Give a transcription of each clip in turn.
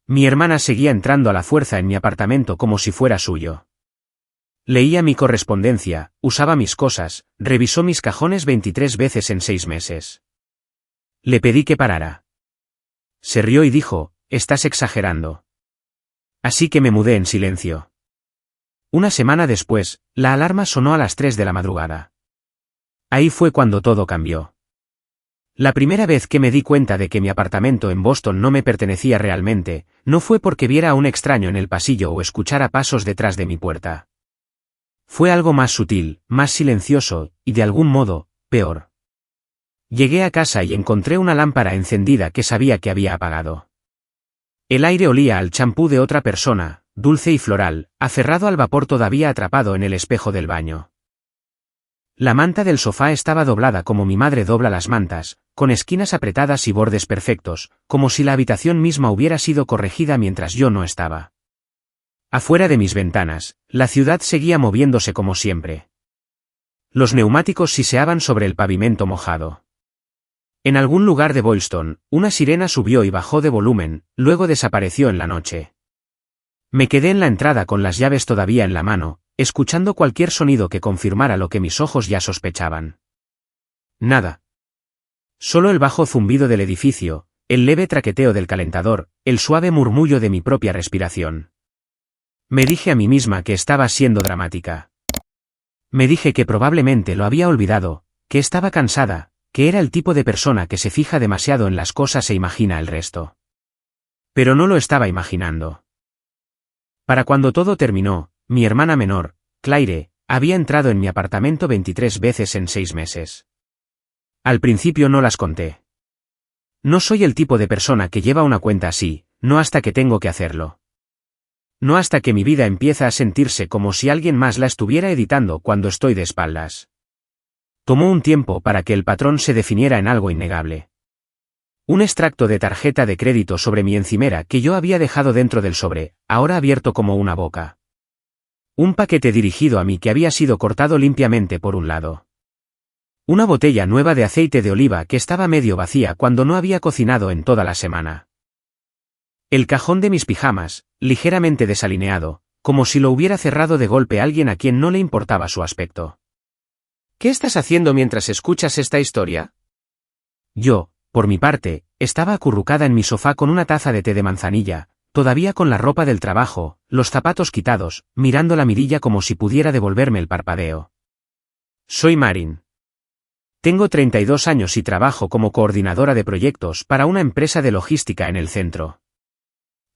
Mi hermana seguía entrando a la fuerza en mi apartamento como si fuera suyo. Leía mi correspondencia, usaba mis cosas, revisó mis cajones 23 veces en 6 meses. Le pedí que parara. Se rió y dijo, «Estás exagerando». Así que me mudé en silencio. Una semana después, la alarma sonó a las 3 de la madrugada. Ahí fue cuando todo cambió. La primera vez que me di cuenta de que mi apartamento en Boston no me pertenecía realmente, no fue porque viera a un extraño en el pasillo o escuchara pasos detrás de mi puerta. Fue algo más sutil, más silencioso, y de algún modo, peor. Llegué a casa y encontré una lámpara encendida que sabía que había apagado. El aire olía al champú de otra persona, dulce y floral, aferrado al vapor todavía atrapado en el espejo del baño. La manta del sofá estaba doblada como mi madre dobla las mantas, con esquinas apretadas y bordes perfectos, como si la habitación misma hubiera sido corregida mientras yo no estaba. Afuera de mis ventanas, la ciudad seguía moviéndose como siempre. Los neumáticos siseaban sobre el pavimento mojado. En algún lugar de Boylston, una sirena subió y bajó de volumen, luego desapareció en la noche. Me quedé en la entrada con las llaves todavía en la mano, escuchando cualquier sonido que confirmara lo que mis ojos ya sospechaban. Nada. Solo el bajo zumbido del edificio, el leve traqueteo del calentador, el suave murmullo de mi propia respiración. Me dije a mí misma que estaba siendo dramática. Me dije que probablemente lo había olvidado, que estaba cansada, que era el tipo de persona que se fija demasiado en las cosas e imagina el resto. Pero no lo estaba imaginando. Para cuando todo terminó, mi hermana menor, Claire, había entrado en mi apartamento 23 veces en 6 meses. Al principio no las conté. No soy el tipo de persona que lleva una cuenta así, no hasta que tengo que hacerlo. No hasta que mi vida empieza a sentirse como si alguien más la estuviera editando cuando estoy de espaldas. Tomó un tiempo para que el patrón se definiera en algo innegable. Un extracto de tarjeta de crédito sobre mi encimera que yo había dejado dentro del sobre, ahora abierto como una boca. Un paquete dirigido a mí que había sido cortado limpiamente por un lado. Una botella nueva de aceite de oliva que estaba medio vacía cuando no había cocinado en toda la semana. El cajón de mis pijamas, ligeramente desalineado, como si lo hubiera cerrado de golpe alguien a quien no le importaba su aspecto. ¿Qué estás haciendo mientras escuchas esta historia? Yo, por mi parte, estaba acurrucada en mi sofá con una taza de té de manzanilla, todavía con la ropa del trabajo, los zapatos quitados, mirando la mirilla como si pudiera devolverme el parpadeo. Soy Marin. Tengo 32 años y trabajo como coordinadora de proyectos para una empresa de logística en el centro.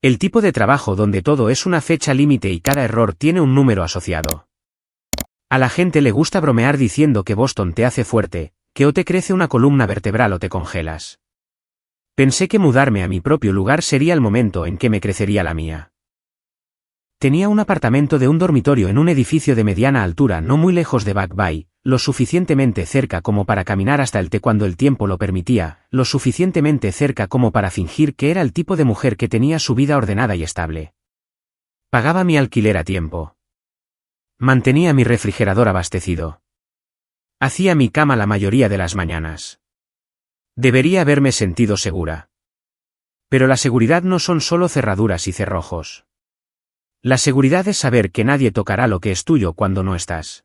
El tipo de trabajo donde todo es una fecha límite y cada error tiene un número asociado. A la gente le gusta bromear diciendo que Boston te hace fuerte, que o te crece una columna vertebral o te congelas. Pensé que mudarme a mi propio lugar sería el momento en que me crecería la mía. Tenía un apartamento de un dormitorio en un edificio de mediana altura no muy lejos de Back Bay, lo suficientemente cerca como para caminar hasta el té cuando el tiempo lo permitía, lo suficientemente cerca como para fingir que era el tipo de mujer que tenía su vida ordenada y estable. Pagaba mi alquiler a tiempo. Mantenía mi refrigerador abastecido. Hacía mi cama la mayoría de las mañanas. Debería haberme sentido segura. Pero la seguridad no son solo cerraduras y cerrojos. La seguridad es saber que nadie tocará lo que es tuyo cuando no estás.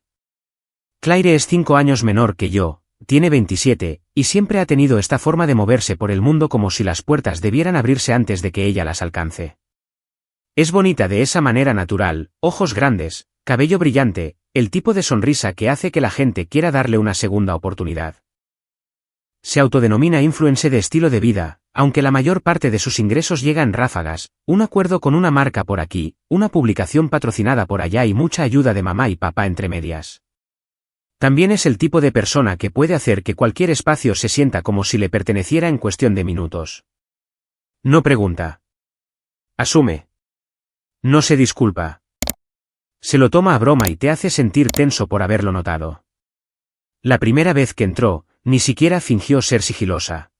Claire es 5 años menor que yo, tiene 27, y siempre ha tenido esta forma de moverse por el mundo como si las puertas debieran abrirse antes de que ella las alcance. Es bonita de esa manera natural, ojos grandes, cabello brillante, el tipo de sonrisa que hace que la gente quiera darle una segunda oportunidad. Se autodenomina influencer de estilo de vida, aunque la mayor parte de sus ingresos llega en ráfagas, un acuerdo con una marca por aquí, una publicación patrocinada por allá y mucha ayuda de mamá y papá entre medias. También es el tipo de persona que puede hacer que cualquier espacio se sienta como si le perteneciera en cuestión de minutos. No pregunta. Asume. No se disculpa. Se lo toma a broma y te hace sentir tenso por haberlo notado. La primera vez que entró, ni siquiera fingió ser sigilosa.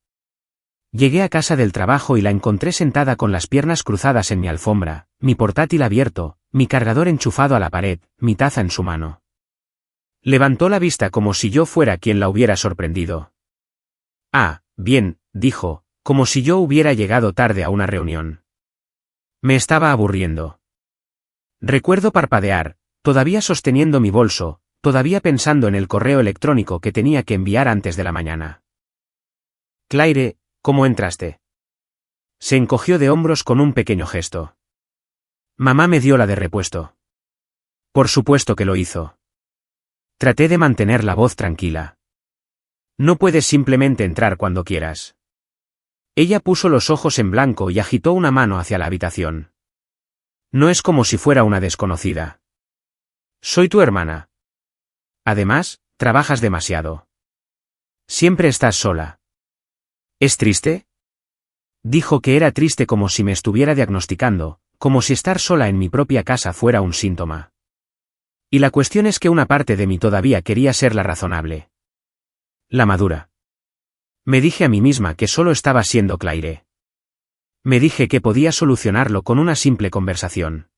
Llegué a casa del trabajo y la encontré sentada con las piernas cruzadas en mi alfombra, mi portátil abierto, mi cargador enchufado a la pared, mi taza en su mano. Levantó la vista como si yo fuera quien la hubiera sorprendido. Ah, bien, dijo, como si yo hubiera llegado tarde a una reunión. Me estaba aburriendo. Recuerdo parpadear, todavía sosteniendo mi bolso, todavía pensando en el correo electrónico que tenía que enviar antes de la mañana. Claire, ¿cómo entraste? Se encogió de hombros con un pequeño gesto. Mamá me dio la de repuesto. Por supuesto que lo hizo. Traté de mantener la voz tranquila. No puedes simplemente entrar cuando quieras. Ella puso los ojos en blanco y agitó una mano hacia la habitación. No es como si fuera una desconocida. Soy tu hermana. Además, trabajas demasiado. Siempre estás sola. ¿Es triste? Dijo que era triste como si me estuviera diagnosticando, como si estar sola en mi propia casa fuera un síntoma. Y la cuestión es que una parte de mí todavía quería ser la razonable. La madura. Me dije a mí misma que solo estaba siendo Claire. Me dije que podía solucionarlo con una simple conversación.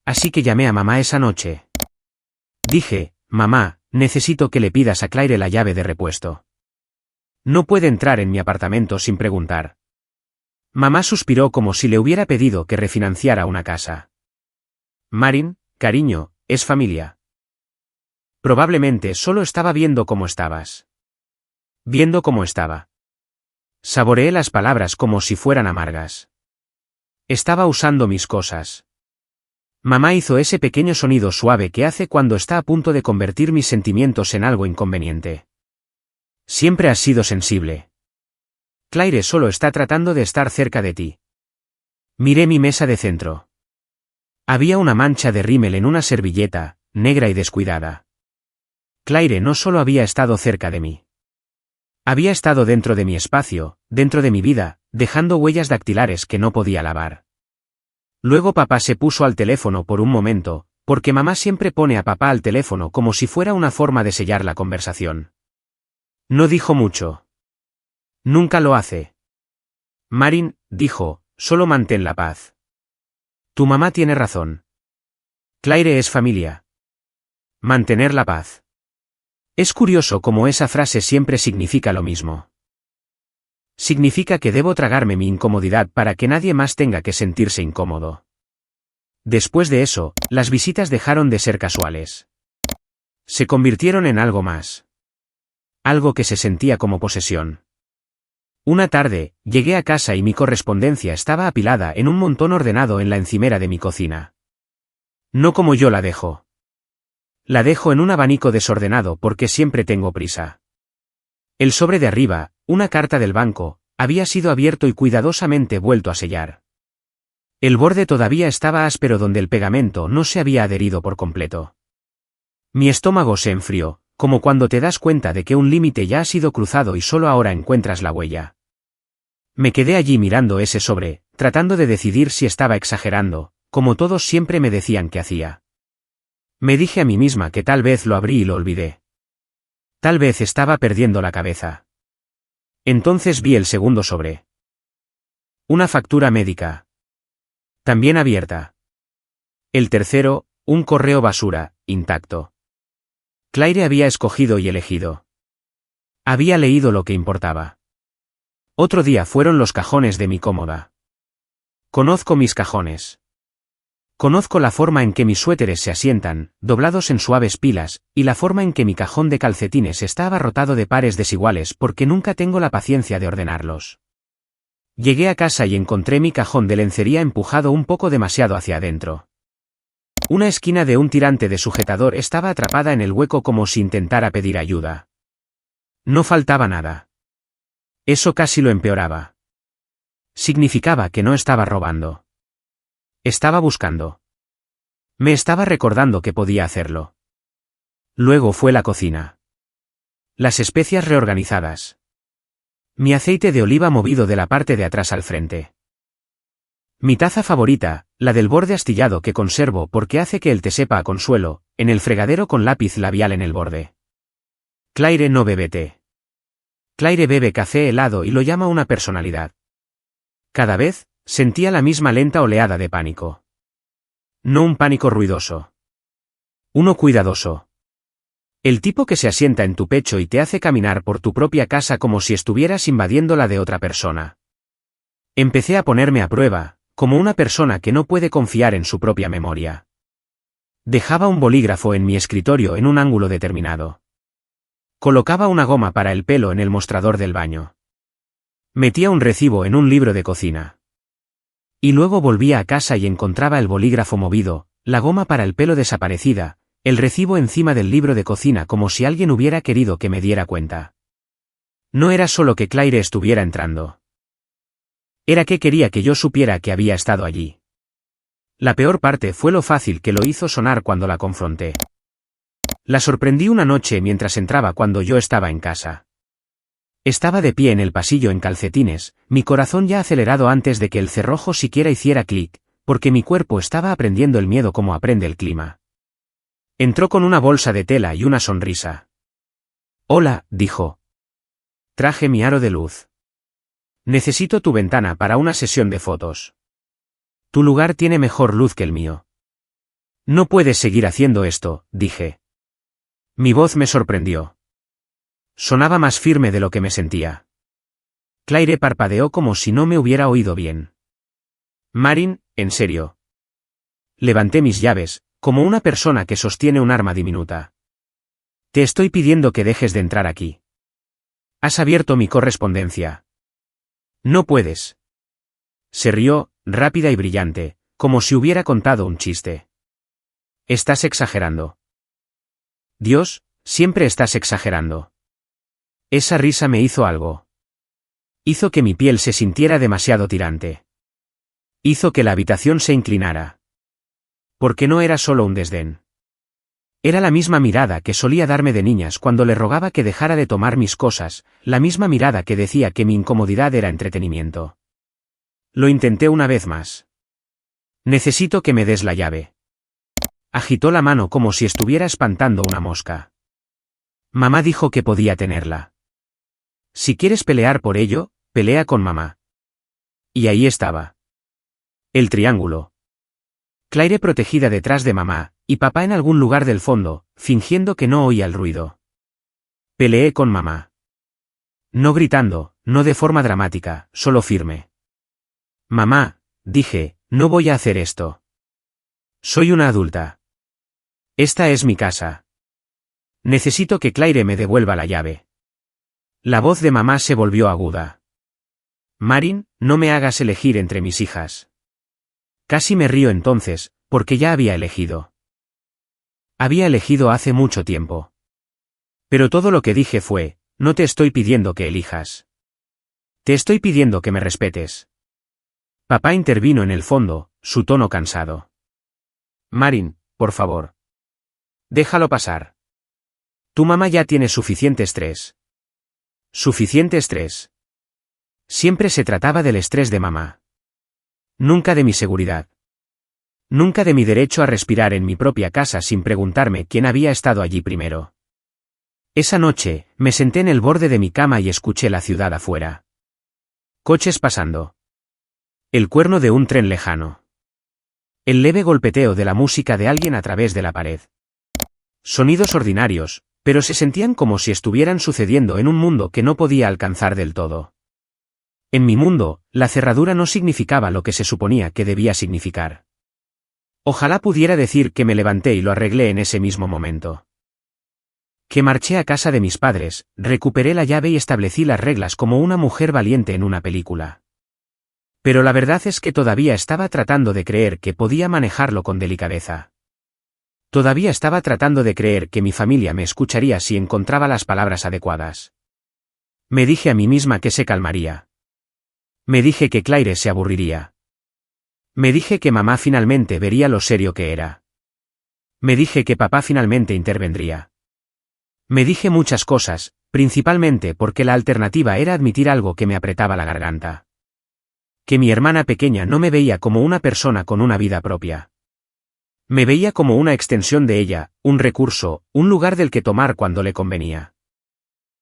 Así que llamé a mamá esa noche. Dije, mamá, necesito que le pidas a Claire la llave de repuesto. No puede entrar en mi apartamento sin preguntar. Mamá suspiró como si le hubiera pedido que refinanciara una casa. Marin, cariño, es familia. Probablemente solo estaba viendo cómo estabas. Viendo cómo estaba. Saboreé las palabras como si fueran amargas. Estaba usando mis cosas. Mamá hizo ese pequeño sonido suave que hace cuando está a punto de convertir mis sentimientos en algo inconveniente. Siempre has sido sensible. Claire solo está tratando de estar cerca de ti. Miré mi mesa de centro. Había una mancha de rímel en una servilleta, negra y descuidada. Claire no solo había estado cerca de mí. Había estado dentro de mi espacio, dentro de mi vida, dejando huellas dactilares que no podía lavar. Luego papá se puso al teléfono por un momento, porque mamá siempre pone a papá al teléfono como si fuera una forma de sellar la conversación. No dijo mucho. Nunca lo hace. Marin, dijo, solo mantén la paz. Tu mamá tiene razón. Claire es familia. Mantener la paz. Es curioso cómo esa frase siempre significa lo mismo. Significa que debo tragarme mi incomodidad para que nadie más tenga que sentirse incómodo. Después de eso, las visitas dejaron de ser casuales. Se convirtieron en algo más. Algo que se sentía como posesión. Una tarde, llegué a casa y mi correspondencia estaba apilada en un montón ordenado en la encimera de mi cocina. No como yo la dejo. La dejo en un abanico desordenado porque siempre tengo prisa. El sobre de arriba, una carta del banco, había sido abierto y cuidadosamente vuelto a sellar. El borde todavía estaba áspero donde el pegamento no se había adherido por completo. Mi estómago se enfrió, como cuando te das cuenta de que un límite ya ha sido cruzado y solo ahora encuentras la huella. Me quedé allí mirando ese sobre, tratando de decidir si estaba exagerando, como todos siempre me decían que hacía. Me dije a mí misma que tal vez lo abrí y lo olvidé. Tal vez estaba perdiendo la cabeza. Entonces vi el segundo sobre. Una factura médica. También abierta. El tercero, un correo basura, intacto. Claire había escogido y elegido. Había leído lo que importaba. Otro día fueron los cajones de mi cómoda. Conozco mis cajones. Conozco la forma en que mis suéteres se asientan, doblados en suaves pilas, y la forma en que mi cajón de calcetines está abarrotado de pares desiguales porque nunca tengo la paciencia de ordenarlos. Llegué a casa y encontré mi cajón de lencería empujado un poco demasiado hacia adentro. Una esquina de un tirante de sujetador estaba atrapada en el hueco como si intentara pedir ayuda. No faltaba nada. Eso casi lo empeoraba. Significaba que no estaba robando. Estaba buscando. Me estaba recordando que podía hacerlo. Luego fue la cocina. Las especias reorganizadas. Mi aceite de oliva movido de la parte de atrás al frente. Mi taza favorita, la del borde astillado que conservo porque hace que el té sepa a consuelo, en el fregadero con lápiz labial en el borde. Claire no bebe té. Claire bebe café helado y lo llama una personalidad. Cada vez, sentía la misma lenta oleada de pánico. No un pánico ruidoso. Uno cuidadoso. El tipo que se asienta en tu pecho y te hace caminar por tu propia casa como si estuvieras invadiendo la de otra persona. Empecé a ponerme a prueba, como una persona que no puede confiar en su propia memoria. Dejaba un bolígrafo en mi escritorio en un ángulo determinado. Colocaba una goma para el pelo en el mostrador del baño. Metía un recibo en un libro de cocina. Y luego volvía a casa y encontraba el bolígrafo movido, la goma para el pelo desaparecida, el recibo encima del libro de cocina como si alguien hubiera querido que me diera cuenta. No era solo que Claire estuviera entrando. Era que quería que yo supiera que había estado allí. La peor parte fue lo fácil que lo hizo sonar cuando la confronté. La sorprendí una noche mientras entraba cuando yo estaba en casa. Estaba de pie en el pasillo en calcetines, mi corazón ya acelerado antes de que el cerrojo siquiera hiciera clic, porque mi cuerpo estaba aprendiendo el miedo como aprende el clima. Entró con una bolsa de tela y una sonrisa. «Hola», dijo. «Traje mi aro de luz. Necesito tu ventana para una sesión de fotos. Tu lugar tiene mejor luz que el mío». «No puedes seguir haciendo esto», dije. Mi voz me sorprendió. Sonaba más firme de lo que me sentía. Claire parpadeó como si no me hubiera oído bien. «Marin, en serio». Levanté mis llaves, como una persona que sostiene un arma diminuta. «Te estoy pidiendo que dejes de entrar aquí. Has abierto mi correspondencia. No puedes». Se rió, rápida y brillante, como si hubiera contado un chiste. «Estás exagerando». «Dios, siempre estás exagerando». Esa risa me hizo algo. Hizo que mi piel se sintiera demasiado tirante. Hizo que la habitación se inclinara. Porque no era solo un desdén. Era la misma mirada que solía darme de niñas cuando le rogaba que dejara de tomar mis cosas, la misma mirada que decía que mi incomodidad era entretenimiento. Lo intenté una vez más. «Necesito que me des la llave». Agitó la mano como si estuviera espantando una mosca. «Mamá dijo que podía tenerla. Si quieres pelear por ello, pelea con mamá». Y ahí estaba. El triángulo. Claire protegida detrás de mamá, y papá en algún lugar del fondo, fingiendo que no oía el ruido. Peleé con mamá. No gritando, no de forma dramática, solo firme. «Mamá», dije, «no voy a hacer esto. Soy una adulta. Esta es mi casa. Necesito que Claire me devuelva la llave». La voz de mamá se volvió aguda. «Marin, no me hagas elegir entre mis hijas». Casi me río entonces, porque ya había elegido. Había elegido hace mucho tiempo. Pero todo lo que dije fue, «No te estoy pidiendo que elijas. Te estoy pidiendo que me respetes». Papá intervino en el fondo, su tono cansado. «Marin, por favor. Déjalo pasar. Tu mamá ya tiene suficiente estrés». Suficiente estrés. Siempre se trataba del estrés de mamá. Nunca de mi seguridad. Nunca de mi derecho a respirar en mi propia casa sin preguntarme quién había estado allí primero. Esa noche, me senté en el borde de mi cama y escuché la ciudad afuera. Coches pasando. El cuerno de un tren lejano. El leve golpeteo de la música de alguien a través de la pared. Sonidos ordinarios, pero se sentían como si estuvieran sucediendo en un mundo que no podía alcanzar del todo. En mi mundo, la cerradura no significaba lo que se suponía que debía significar. Ojalá pudiera decir que me levanté y lo arreglé en ese mismo momento. Que marché a casa de mis padres, recuperé la llave y establecí las reglas como una mujer valiente en una película. Pero la verdad es que todavía estaba tratando de creer que podía manejarlo con delicadeza. Todavía estaba tratando de creer que mi familia me escucharía si encontraba las palabras adecuadas. Me dije a mí misma que se calmaría. Me dije que Claire se aburriría. Me dije que mamá finalmente vería lo serio que era. Me dije que papá finalmente intervendría. Me dije muchas cosas, principalmente porque la alternativa era admitir algo que me apretaba la garganta. Que mi hermana pequeña no me veía como una persona con una vida propia. Me veía como una extensión de ella, un recurso, un lugar del que tomar cuando le convenía.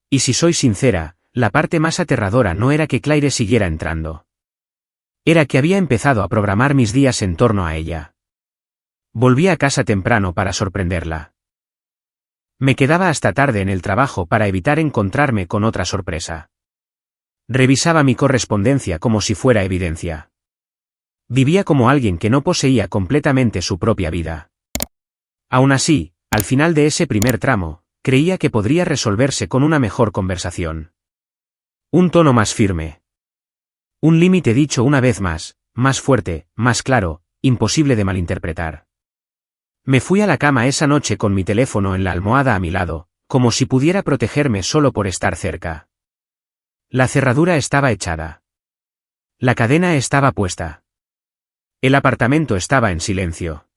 Y si soy sincera, la parte más aterradora no era que Claire siguiera entrando. Era que había empezado a programar mis días en torno a ella. Volví a casa temprano para sorprenderla. Me quedaba hasta tarde en el trabajo para evitar encontrarme con otra sorpresa. Revisaba mi correspondencia como si fuera evidencia. Vivía como alguien que no poseía completamente su propia vida. Aún así, al final de ese primer tramo, creía que podría resolverse con una mejor conversación. Un tono más firme. Un límite dicho una vez más fuerte, más claro, imposible de malinterpretar. Me fui a la cama esa noche con mi teléfono en la almohada a mi lado, como si pudiera protegerme solo por estar cerca. La cerradura estaba echada. La cadena estaba puesta. El apartamento estaba en silencio.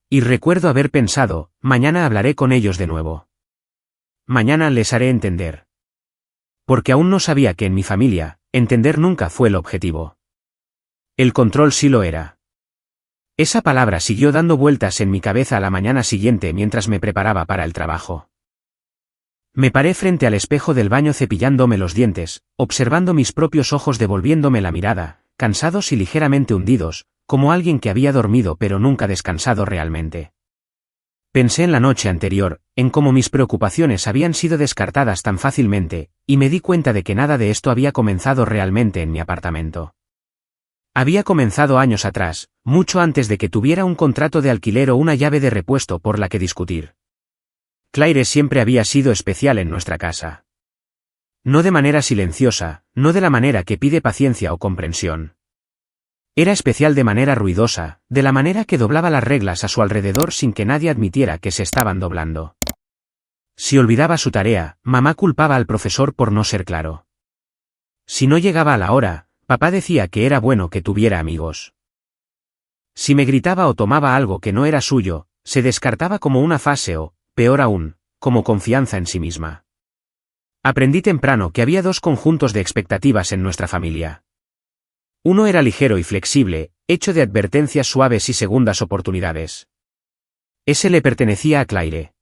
Y recuerdo haber pensado, mañana hablaré con ellos de nuevo. Mañana les haré entender. Porque aún no sabía que en mi familia, entender nunca fue el objetivo. El control sí lo era. Esa palabra siguió dando vueltas en mi cabeza a la mañana siguiente mientras me preparaba para el trabajo. Me paré frente al espejo del baño cepillándome los dientes, observando mis propios ojos devolviéndome la mirada, cansados y ligeramente hundidos, como alguien que había dormido pero nunca descansado realmente. Pensé en la noche anterior, en cómo mis preocupaciones habían sido descartadas tan fácilmente, y me di cuenta de que nada de esto había comenzado realmente en mi apartamento. Había comenzado años atrás, mucho antes de que tuviera un contrato de alquiler o una llave de repuesto por la que discutir. Claire siempre había sido especial en nuestra casa. No de manera silenciosa, no de la manera que pide paciencia o comprensión. Era especial de manera ruidosa, de la manera que doblaba las reglas a su alrededor sin que nadie admitiera que se estaban doblando. Si olvidaba su tarea, mamá culpaba al profesor por no ser claro. Si no llegaba a la hora, papá decía que era bueno que tuviera amigos. Si me gritaba o tomaba algo que no era suyo, se descartaba como una fase o, peor aún, como confianza en sí misma. Aprendí temprano que había dos conjuntos de expectativas en nuestra familia. Uno era ligero y flexible, hecho de advertencias suaves y segundas oportunidades. Ese le pertenecía a Claire.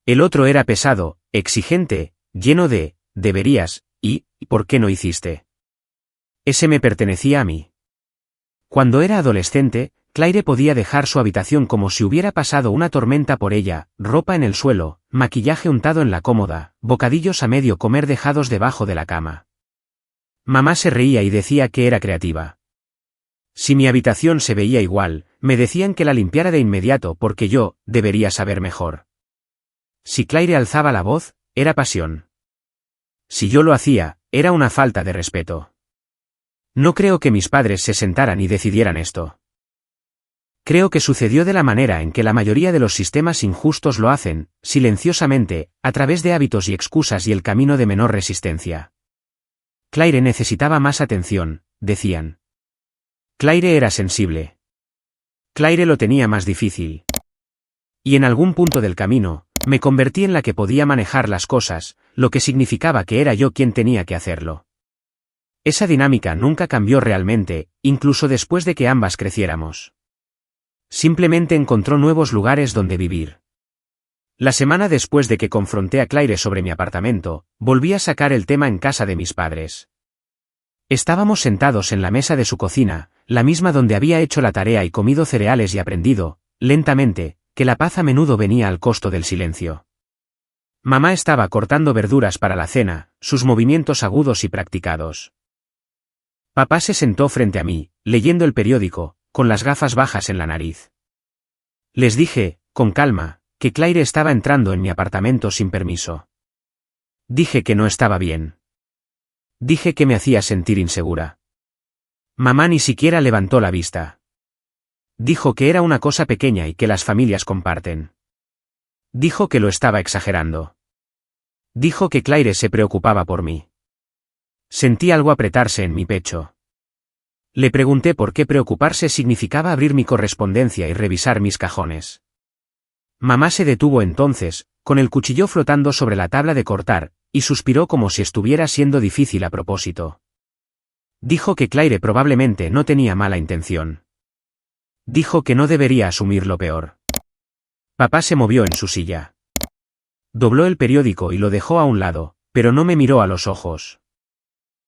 El otro era pesado, exigente, lleno de, deberías, y, ¿por qué no hiciste? Ese me pertenecía a mí. Cuando era adolescente, Claire podía dejar su habitación como si hubiera pasado una tormenta por ella, ropa en el suelo, maquillaje untado en la cómoda, bocadillos a medio comer dejados debajo de la cama. Mamá se reía y decía que era creativa. Si mi habitación se veía igual, me decían que la limpiara de inmediato porque yo, debería saber mejor. Si Claire alzaba la voz, era pasión. Si yo lo hacía, era una falta de respeto. No creo que mis padres se sentaran y decidieran esto. Creo que sucedió de la manera en que la mayoría de los sistemas injustos lo hacen, silenciosamente, a través de hábitos y excusas y el camino de menor resistencia. Claire necesitaba más atención, decían. Claire era sensible. Claire lo tenía más difícil. Y en algún punto del camino, me convertí en la que podía manejar las cosas, lo que significaba que era yo quien tenía que hacerlo. Esa dinámica nunca cambió realmente, incluso después de que ambas creciéramos. Simplemente encontró nuevos lugares donde vivir. La semana después de que confronté a Claire sobre mi apartamento, volví a sacar el tema en casa de mis padres. Estábamos sentados en la mesa de su cocina, la misma donde había hecho la tarea y comido cereales y aprendido, lentamente, que la paz a menudo venía al costo del silencio. Mamá estaba cortando verduras para la cena, sus movimientos agudos y practicados. Papá se sentó frente a mí, leyendo el periódico, con las gafas bajas en la nariz. Les dije, con calma, que Claire estaba entrando en mi apartamento sin permiso. Dije que no estaba bien. Dije que me hacía sentir insegura. Mamá ni siquiera levantó la vista. Dijo que era una cosa pequeña y que las familias comparten. Dijo que lo estaba exagerando. Dijo que Claire se preocupaba por mí. Sentí algo apretarse en mi pecho. Le pregunté por qué preocuparse significaba abrir mi correspondencia y revisar mis cajones. Mamá se detuvo entonces, con el cuchillo flotando sobre la tabla de cortar, y suspiró como si estuviera siendo difícil a propósito. Dijo que Claire probablemente no tenía mala intención. Dijo que no debería asumir lo peor. Papá se movió en su silla. Dobló el periódico y lo dejó a un lado, pero no me miró a los ojos.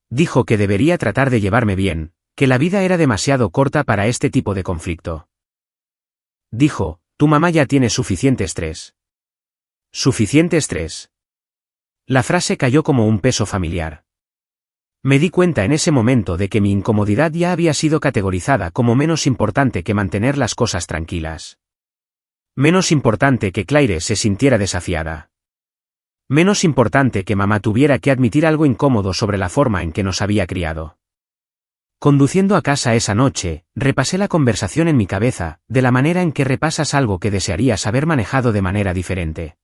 Dijo que debería tratar de llevarme bien, que la vida era demasiado corta para este tipo de conflicto. Dijo, tu mamá ya tiene suficiente estrés. Suficiente estrés. La frase cayó como un peso familiar. Me di cuenta en ese momento de que mi incomodidad ya había sido categorizada como menos importante que mantener las cosas tranquilas. Menos importante que Claire se sintiera desafiada. Menos importante que mamá tuviera que admitir algo incómodo sobre la forma en que nos había criado. Conduciendo a casa esa noche, repasé la conversación en mi cabeza, de la manera en que repasas algo que desearías haber manejado de manera diferente.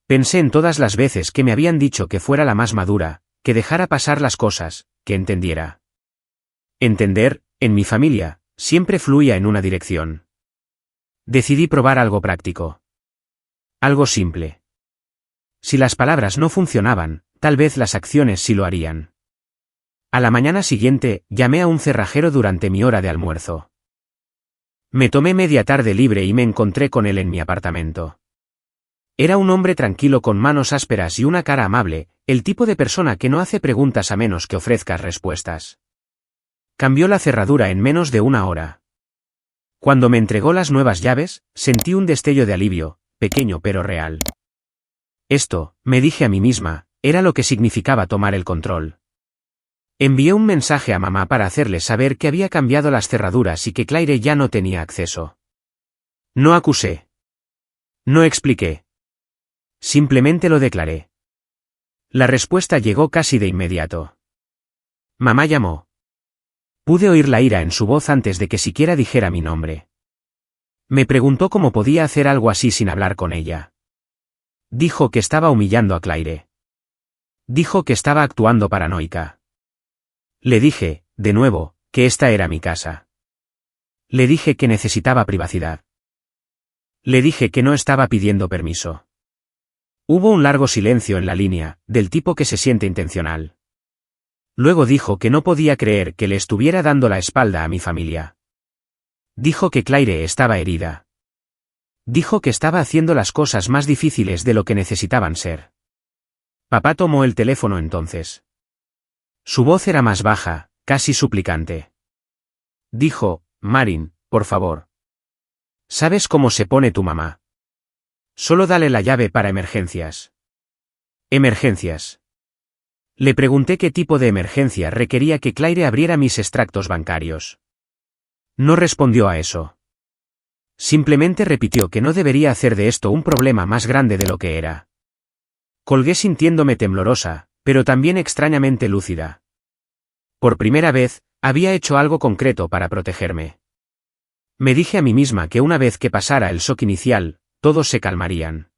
Pensé en todas las veces que me habían dicho que fuera la más madura, que dejara pasar las cosas, que entendiera. Entender, en mi familia, siempre fluía en una dirección. Decidí probar algo práctico. Algo simple. Si las palabras no funcionaban, tal vez las acciones sí lo harían. A la mañana siguiente, llamé a un cerrajero durante mi hora de almuerzo. Me tomé media tarde libre y me encontré con él en mi apartamento. Era un hombre tranquilo con manos ásperas y una cara amable, el tipo de persona que no hace preguntas a menos que ofrezcas respuestas. Cambió la cerradura en menos de una hora. Cuando me entregó las nuevas llaves, sentí un destello de alivio, pequeño pero real. Esto, me dije a mí misma, era lo que significaba tomar el control. Envié un mensaje a mamá para hacerle saber que había cambiado las cerraduras y que Claire ya no tenía acceso. No acusé. No expliqué. Simplemente lo declaré. La respuesta llegó casi de inmediato. Mamá llamó. Pude oír la ira en su voz antes de que siquiera dijera mi nombre. Me preguntó cómo podía hacer algo así sin hablar con ella. Dijo que estaba humillando a Claire. Dijo que estaba actuando paranoica. Le dije, de nuevo, que esta era mi casa. Le dije que necesitaba privacidad. Le dije que no estaba pidiendo permiso. Hubo un largo silencio en la línea, del tipo que se siente intencional. Luego dijo que no podía creer que le estuviera dando la espalda a mi familia. Dijo que Claire estaba herida. Dijo que estaba haciendo las cosas más difíciles de lo que necesitaban ser. Papá tomó el teléfono entonces. Su voz era más baja, casi suplicante. Dijo, Marin, por favor. ¿Sabes cómo se pone tu mamá? Solo dale la llave para emergencias. Emergencias. Le pregunté qué tipo de emergencia requería que Claire abriera mis extractos bancarios. No respondió a eso. Simplemente repitió que no debería hacer de esto un problema más grande de lo que era. Colgué sintiéndome temblorosa, pero también extrañamente lúcida. Por primera vez, había hecho algo concreto para protegerme. Me dije a mí misma que una vez que pasara el shock inicial, todos se calmarían.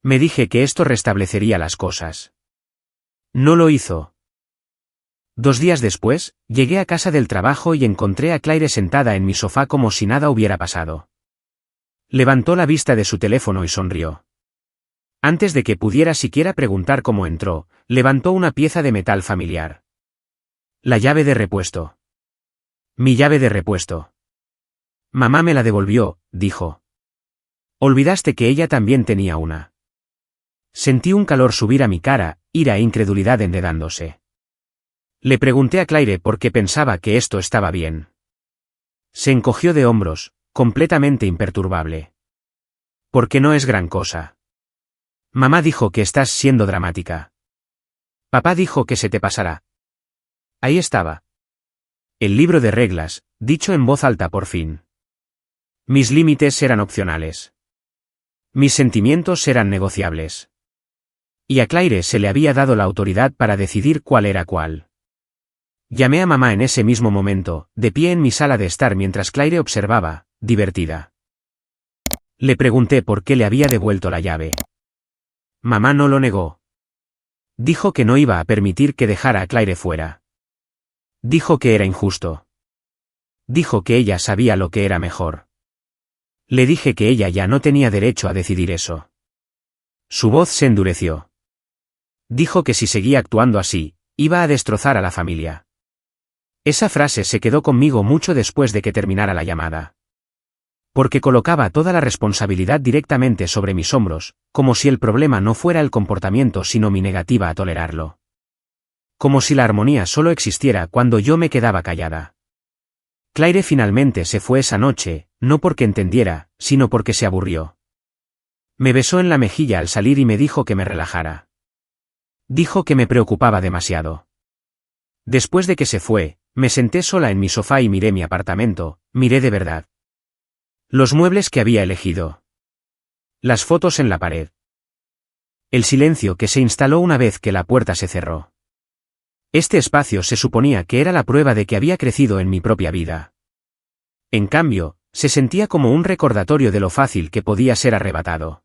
Me dije que esto restablecería las cosas. No lo hizo. 2 días después, llegué a casa del trabajo y encontré a Claire sentada en mi sofá como si nada hubiera pasado. Levantó la vista de su teléfono y sonrió. Antes de que pudiera siquiera preguntar cómo entró, levantó una pieza de metal familiar. La llave de repuesto. Mi llave de repuesto. Mamá me la devolvió, dijo. Olvidaste que ella también tenía una. Sentí un calor subir a mi cara, ira e incredulidad enredándose. Le pregunté a Claire por qué pensaba que esto estaba bien. Se encogió de hombros, completamente imperturbable. Porque no es gran cosa. Mamá dijo que estás siendo dramática. Papá dijo que se te pasará. Ahí estaba. El libro de reglas, dicho en voz alta por fin. Mis límites eran opcionales. Mis sentimientos eran negociables. Y a Claire se le había dado la autoridad para decidir cuál era cuál. Llamé a mamá en ese mismo momento, de pie en mi sala de estar mientras Claire observaba, divertida. Le pregunté por qué le había devuelto la llave. Mamá no lo negó. Dijo que no iba a permitir que dejara a Claire fuera. Dijo que era injusto. Dijo que ella sabía lo que era mejor. Le dije que ella ya no tenía derecho a decidir eso. Su voz se endureció. Dijo que si seguía actuando así, iba a destrozar a la familia. Esa frase se quedó conmigo mucho después de que terminara la llamada. Porque colocaba toda la responsabilidad directamente sobre mis hombros, como si el problema no fuera el comportamiento sino mi negativa a tolerarlo. Como si la armonía solo existiera cuando yo me quedaba callada. Claire finalmente se fue esa noche, no porque entendiera, sino porque se aburrió. Me besó en la mejilla al salir y me dijo que me relajara. Dijo que me preocupaba demasiado. Después de que se fue, me senté sola en mi sofá y miré mi apartamento, miré de verdad. Los muebles que había elegido. Las fotos en la pared. El silencio que se instaló una vez que la puerta se cerró. Este espacio se suponía que era la prueba de que había crecido en mi propia vida. En cambio, se sentía como un recordatorio de lo fácil que podía ser arrebatado.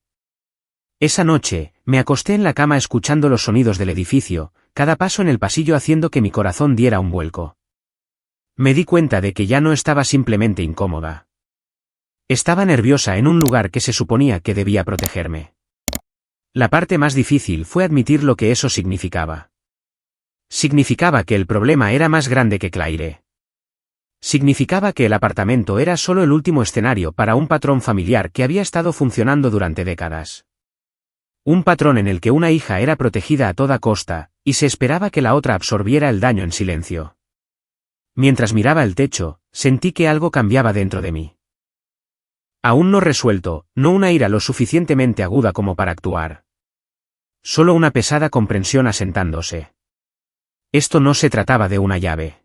Esa noche, me acosté en la cama escuchando los sonidos del edificio, cada paso en el pasillo haciendo que mi corazón diera un vuelco. Me di cuenta de que ya no estaba simplemente incómoda. Estaba nerviosa en un lugar que se suponía que debía protegerme. La parte más difícil fue admitir lo que eso significaba. Significaba que el problema era más grande que Claire. Significaba que el apartamento era solo el último escenario para un patrón familiar que había estado funcionando durante décadas. Un patrón en el que una hija era protegida a toda costa, y se esperaba que la otra absorbiera el daño en silencio. Mientras miraba el techo, sentí que algo cambiaba dentro de mí. Aún no resuelto, no una ira lo suficientemente aguda como para actuar. Solo una pesada comprensión asentándose. Esto no se trataba de una llave.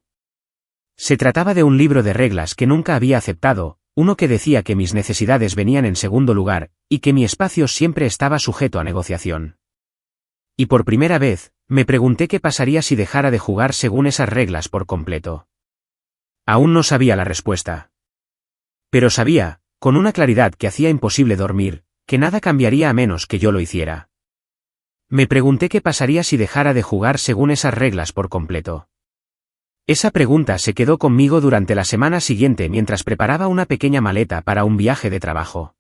Se trataba de un libro de reglas que nunca había aceptado, uno que decía que mis necesidades venían en segundo lugar, y que mi espacio siempre estaba sujeto a negociación. Y por primera vez, me pregunté qué pasaría si dejara de jugar según esas reglas por completo. Aún no sabía la respuesta. Pero sabía, con una claridad que hacía imposible dormir, que nada cambiaría a menos que yo lo hiciera. Me pregunté qué pasaría si dejara de jugar según esas reglas por completo. Esa pregunta se quedó conmigo durante la semana siguiente mientras preparaba una pequeña maleta para un viaje de trabajo.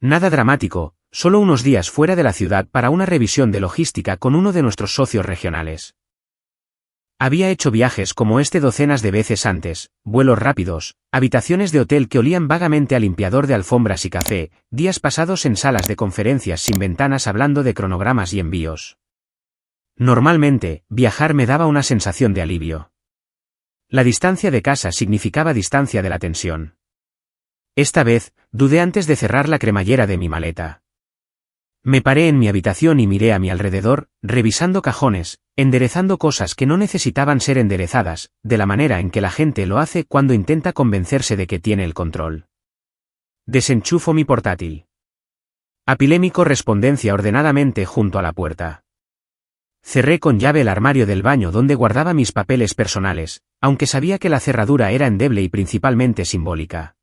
Nada dramático, solo unos días fuera de la ciudad para una revisión de logística con uno de nuestros socios regionales. Había hecho viajes como este docenas de veces antes, vuelos rápidos, habitaciones de hotel que olían vagamente a limpiador de alfombras y café, días pasados en salas de conferencias sin ventanas hablando de cronogramas y envíos. Normalmente, viajar me daba una sensación de alivio. La distancia de casa significaba distancia de la tensión. Esta vez, dudé antes de cerrar la cremallera de mi maleta. Me paré en mi habitación y miré a mi alrededor, revisando cajones, enderezando cosas que no necesitaban ser enderezadas, de la manera en que la gente lo hace cuando intenta convencerse de que tiene el control. Desenchufo mi portátil. Apilé mi correspondencia ordenadamente junto a la puerta. Cerré con llave el armario del baño donde guardaba mis papeles personales, aunque sabía que la cerradura era endeble y principalmente simbólica.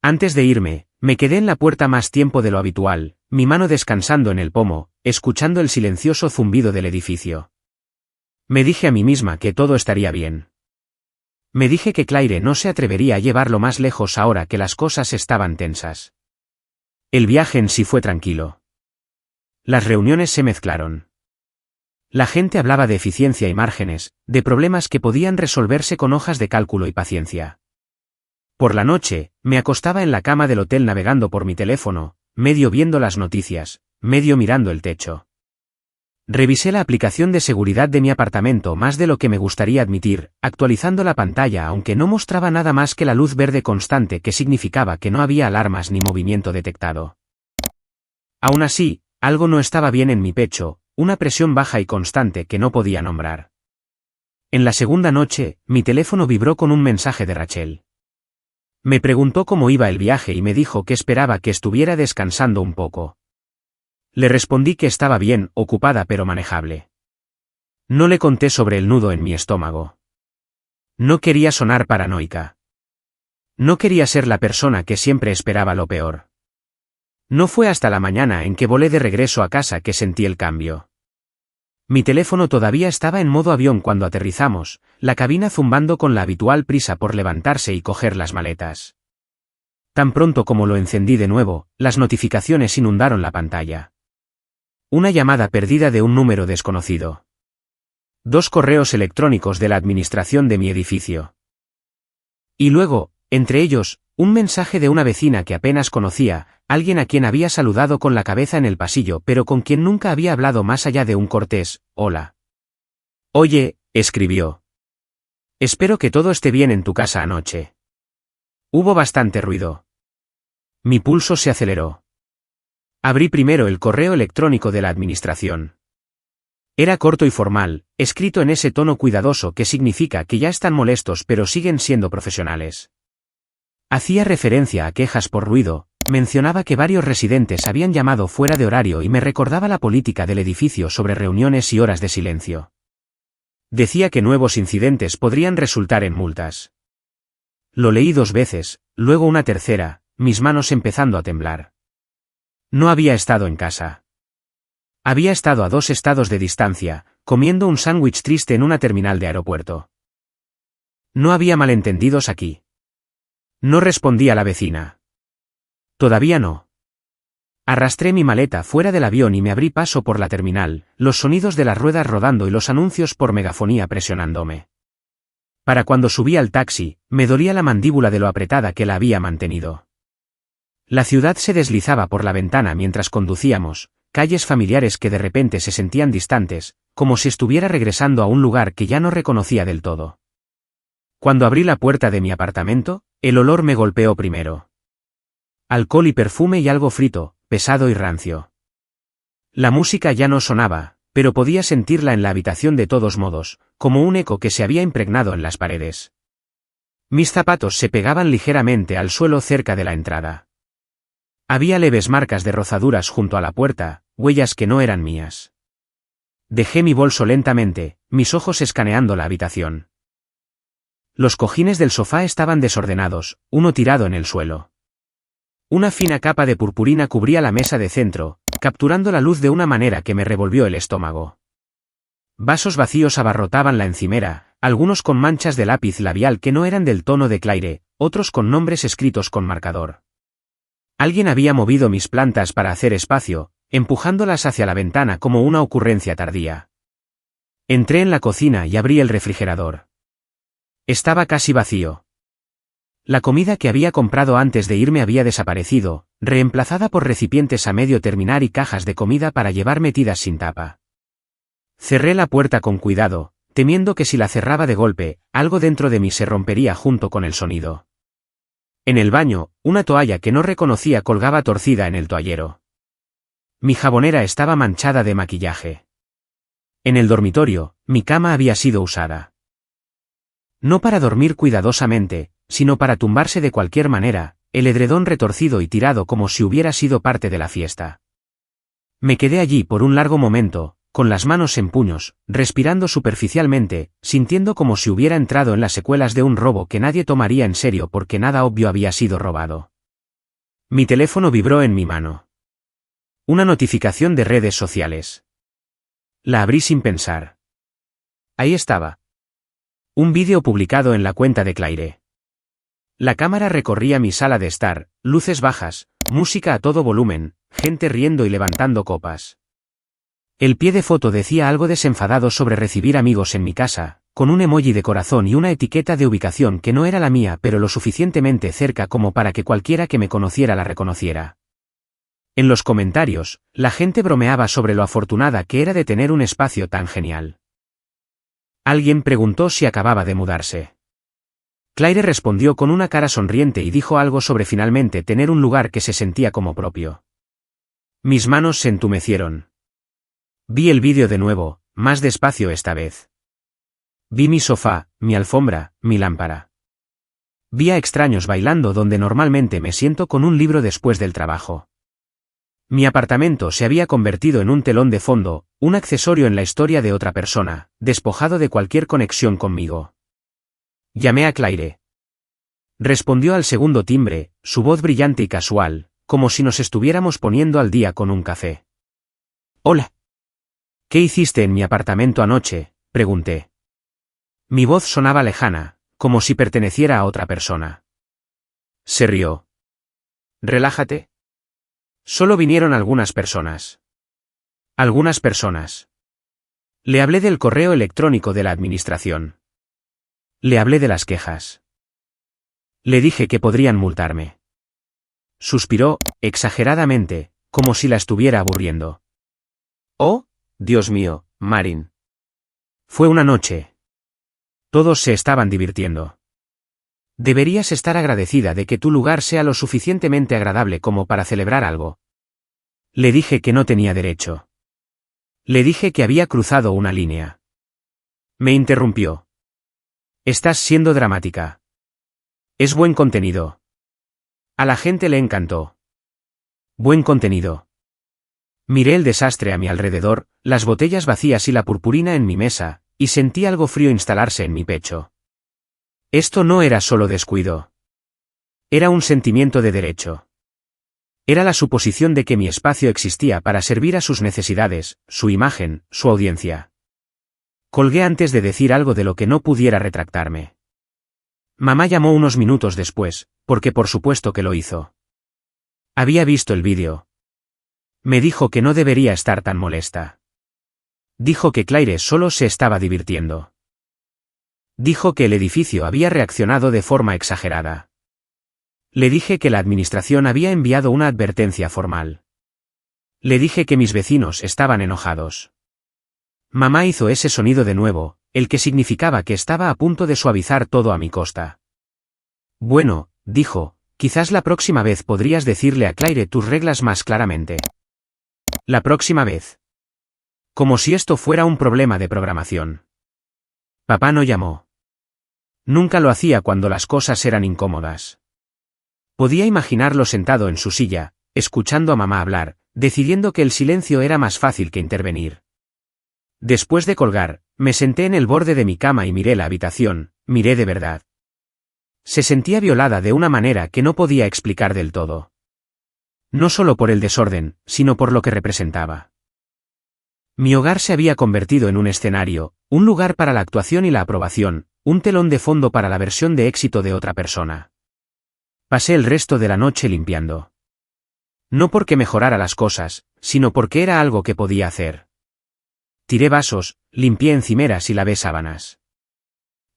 Antes de irme, me quedé en la puerta más tiempo de lo habitual, mi mano descansando en el pomo, escuchando el silencioso zumbido del edificio. Me dije a mí misma que todo estaría bien. Me dije que Claire no se atrevería a llevarlo más lejos ahora que las cosas estaban tensas. El viaje en sí fue tranquilo. Las reuniones se mezclaron. La gente hablaba de eficiencia y márgenes, de problemas que podían resolverse con hojas de cálculo y paciencia. Por la noche, me acostaba en la cama del hotel navegando por mi teléfono, medio viendo las noticias, medio mirando el techo. Revisé la aplicación de seguridad de mi apartamento más de lo que me gustaría admitir, actualizando la pantalla aunque no mostraba nada más que la luz verde constante que significaba que no había alarmas ni movimiento detectado. Aún así, algo no estaba bien en mi pecho, una presión baja y constante que no podía nombrar. En la segunda noche, mi teléfono vibró con un mensaje de Rachel. Me preguntó cómo iba el viaje y me dijo que esperaba que estuviera descansando un poco. Le respondí que estaba bien, ocupada pero manejable. No le conté sobre el nudo en mi estómago. No quería sonar paranoica. No quería ser la persona que siempre esperaba lo peor. No fue hasta la mañana en que volé de regreso a casa que sentí el cambio. Mi teléfono todavía estaba en modo avión cuando aterrizamos, la cabina zumbando con la habitual prisa por levantarse y coger las maletas. Tan pronto como lo encendí de nuevo, las notificaciones inundaron la pantalla. Una llamada perdida de un número desconocido. 2 correos electrónicos de la administración de mi edificio. Y luego, entre ellos, un mensaje de una vecina que apenas conocía, alguien a quien había saludado con la cabeza en el pasillo pero con quien nunca había hablado más allá de un cortés «Hola». «Oye», escribió. «Espero que todo esté bien en tu casa anoche». Hubo bastante ruido. Mi pulso se aceleró. Abrí primero el correo electrónico de la administración. Era corto y formal, escrito en ese tono cuidadoso que significa que ya están molestos pero siguen siendo profesionales. Hacía referencia a quejas por ruido, mencionaba que varios residentes habían llamado fuera de horario y me recordaba la política del edificio sobre reuniones y horas de silencio. Decía que nuevos incidentes podrían resultar en multas. Lo leí 2 veces, luego una tercera, mis manos empezando a temblar. No había estado en casa. Había estado a 2 estados de distancia, comiendo un sándwich triste en una terminal de aeropuerto. No había malentendidos aquí. No respondí a la vecina. Todavía no. Arrastré mi maleta fuera del avión y me abrí paso por la terminal, los sonidos de las ruedas rodando y los anuncios por megafonía presionándome. Para cuando subí al taxi, me dolía la mandíbula de lo apretada que la había mantenido. La ciudad se deslizaba por la ventana mientras conducíamos, calles familiares que de repente se sentían distantes, como si estuviera regresando a un lugar que ya no reconocía del todo. Cuando abrí la puerta de mi apartamento, el olor me golpeó primero. Alcohol y perfume y algo frito, pesado y rancio. La música ya no sonaba, pero podía sentirla en la habitación de todos modos, como un eco que se había impregnado en las paredes. Mis zapatos se pegaban ligeramente al suelo cerca de la entrada. Había leves marcas de rozaduras junto a la puerta, huellas que no eran mías. Dejé mi bolso lentamente, mis ojos escaneando la habitación. Los cojines del sofá estaban desordenados, uno tirado en el suelo. Una fina capa de purpurina cubría la mesa de centro, capturando la luz de una manera que me revolvió el estómago. Vasos vacíos abarrotaban la encimera, algunos con manchas de lápiz labial que no eran del tono de Claire, otros con nombres escritos con marcador. Alguien había movido mis plantas para hacer espacio, empujándolas hacia la ventana como una ocurrencia tardía. Entré en la cocina y abrí el refrigerador. Estaba casi vacío. La comida que había comprado antes de irme había desaparecido, reemplazada por recipientes a medio terminar y cajas de comida para llevar metidas sin tapa. Cerré la puerta con cuidado, temiendo que si la cerraba de golpe, algo dentro de mí se rompería junto con el sonido. En el baño, una toalla que no reconocía colgaba torcida en el toallero. Mi jabonera estaba manchada de maquillaje. En el dormitorio, mi cama había sido usada. No para dormir cuidadosamente, sino para tumbarse de cualquier manera, el edredón retorcido y tirado como si hubiera sido parte de la fiesta. Me quedé allí por un largo momento, con las manos en puños, respirando superficialmente, sintiendo como si hubiera entrado en las secuelas de un robo que nadie tomaría en serio porque nada obvio había sido robado. Mi teléfono vibró en mi mano. Una notificación de redes sociales. La abrí sin pensar. Ahí estaba. Un vídeo publicado en la cuenta de Claire. La cámara recorría mi sala de estar, luces bajas, música a todo volumen, gente riendo y levantando copas. El pie de foto decía algo desenfadado sobre recibir amigos en mi casa, con un emoji de corazón y una etiqueta de ubicación que no era la mía pero lo suficientemente cerca como para que cualquiera que me conociera la reconociera. En los comentarios, la gente bromeaba sobre lo afortunada que era de tener un espacio tan genial. Alguien preguntó si acababa de mudarse. Claire respondió con una cara sonriente y dijo algo sobre finalmente tener un lugar que se sentía como propio. Mis manos se entumecieron. Vi el vídeo de nuevo, más despacio esta vez. Vi mi sofá, mi alfombra, mi lámpara. Vi a extraños bailando donde normalmente me siento con un libro después del trabajo. Mi apartamento se había convertido en un telón de fondo, un accesorio en la historia de otra persona, despojado de cualquier conexión conmigo. Llamé a Claire. Respondió al segundo timbre, su voz brillante y casual, como si nos estuviéramos poniendo al día con un café. Hola. ¿Qué hiciste en mi apartamento anoche?, pregunté. Mi voz sonaba lejana, como si perteneciera a otra persona. Se rió. Relájate. Solo vinieron algunas personas. Algunas personas. Le hablé del correo electrónico de la administración. Le hablé de las quejas. Le dije que podrían multarme. Suspiró, exageradamente, como si la estuviera aburriendo. Oh, Dios mío, Marin. Fue una noche. Todos se estaban divirtiendo. Deberías estar agradecida de que tu lugar sea lo suficientemente agradable como para celebrar algo. Le dije que no tenía derecho. Le dije que había cruzado una línea. Me interrumpió. Estás siendo dramática. Es buen contenido. A la gente le encantó. Buen contenido. Miré el desastre a mi alrededor, las botellas vacías y la purpurina en mi mesa, y sentí algo frío instalarse en mi pecho. Esto no era solo descuido. Era un sentimiento de derecho. Era la suposición de que mi espacio existía para servir a sus necesidades, su imagen, su audiencia. Colgué antes de decir algo de lo que no pudiera retractarme. Mamá llamó unos minutos después, porque por supuesto que lo hizo. Había visto el vídeo. Me dijo que no debería estar tan molesta. Dijo que Claire solo se estaba divirtiendo. Dijo que el edificio había reaccionado de forma exagerada. Le dije que la administración había enviado una advertencia formal. Le dije que mis vecinos estaban enojados. Mamá hizo ese sonido de nuevo, el que significaba que estaba a punto de suavizar todo a mi costa. Bueno, dijo, quizás la próxima vez podrías decirle a Claire tus reglas más claramente. La próxima vez. Como si esto fuera un problema de programación. Papá no llamó. Nunca lo hacía cuando las cosas eran incómodas. Podía imaginarlo sentado en su silla, escuchando a mamá hablar, decidiendo que el silencio era más fácil que intervenir. Después de colgar, me senté en el borde de mi cama y miré la habitación, miré de verdad. Se sentía violada de una manera que no podía explicar del todo. No solo por el desorden, sino por lo que representaba. Mi hogar se había convertido en un escenario, un lugar para la actuación y la aprobación, un telón de fondo para la versión de éxito de otra persona. Pasé el resto de la noche limpiando. No porque mejorara las cosas, sino porque era algo que podía hacer. Tiré vasos, limpié encimeras y lavé sábanas.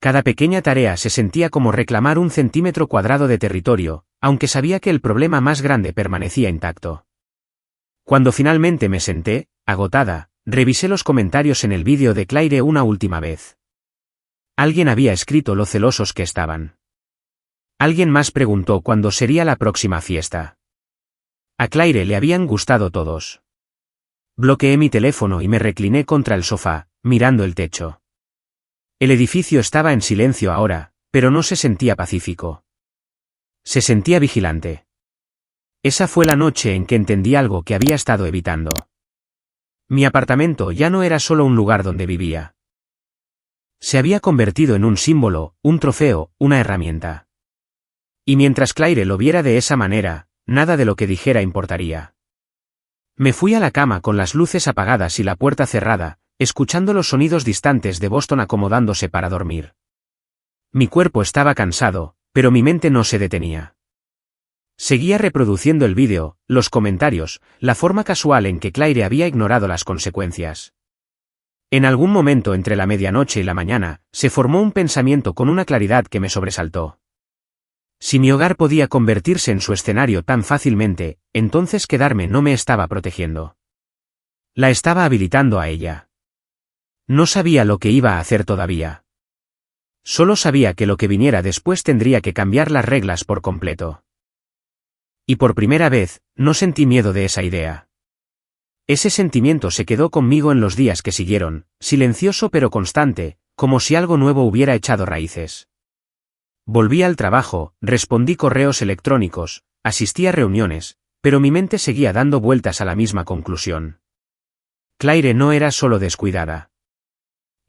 Cada pequeña tarea se sentía como reclamar un centímetro cuadrado de territorio, aunque sabía que el problema más grande permanecía intacto. Cuando finalmente me senté, agotada, revisé los comentarios en el vídeo de Claire una última vez. Alguien había escrito lo celosos que estaban. Alguien más preguntó cuándo sería la próxima fiesta. A Claire le habían gustado todos. Bloqueé mi teléfono y me recliné contra el sofá, mirando el techo. El edificio estaba en silencio ahora, pero no se sentía pacífico. Se sentía vigilante. Esa fue la noche en que entendí algo que había estado evitando. Mi apartamento ya no era solo un lugar donde vivía. Se había convertido en un símbolo, un trofeo, una herramienta. Y mientras Claire lo viera de esa manera, nada de lo que dijera importaría. Me fui a la cama con las luces apagadas y la puerta cerrada, escuchando los sonidos distantes de Boston acomodándose para dormir. Mi cuerpo estaba cansado, pero mi mente no se detenía. Seguía reproduciendo el vídeo, los comentarios, la forma casual en que Claire había ignorado las consecuencias. En algún momento entre la medianoche y la mañana, se formó un pensamiento con una claridad que me sobresaltó. Si mi hogar podía convertirse en su escenario tan fácilmente, entonces quedarme no me estaba protegiendo. La estaba habilitando a ella. No sabía lo que iba a hacer todavía. Solo sabía que lo que viniera después tendría que cambiar las reglas por completo. Y por primera vez, no sentí miedo de esa idea. Ese sentimiento se quedó conmigo en los días que siguieron, silencioso pero constante, como si algo nuevo hubiera echado raíces. Volví al trabajo, respondí correos electrónicos, asistí a reuniones, pero mi mente seguía dando vueltas a la misma conclusión. Claire no era solo descuidada.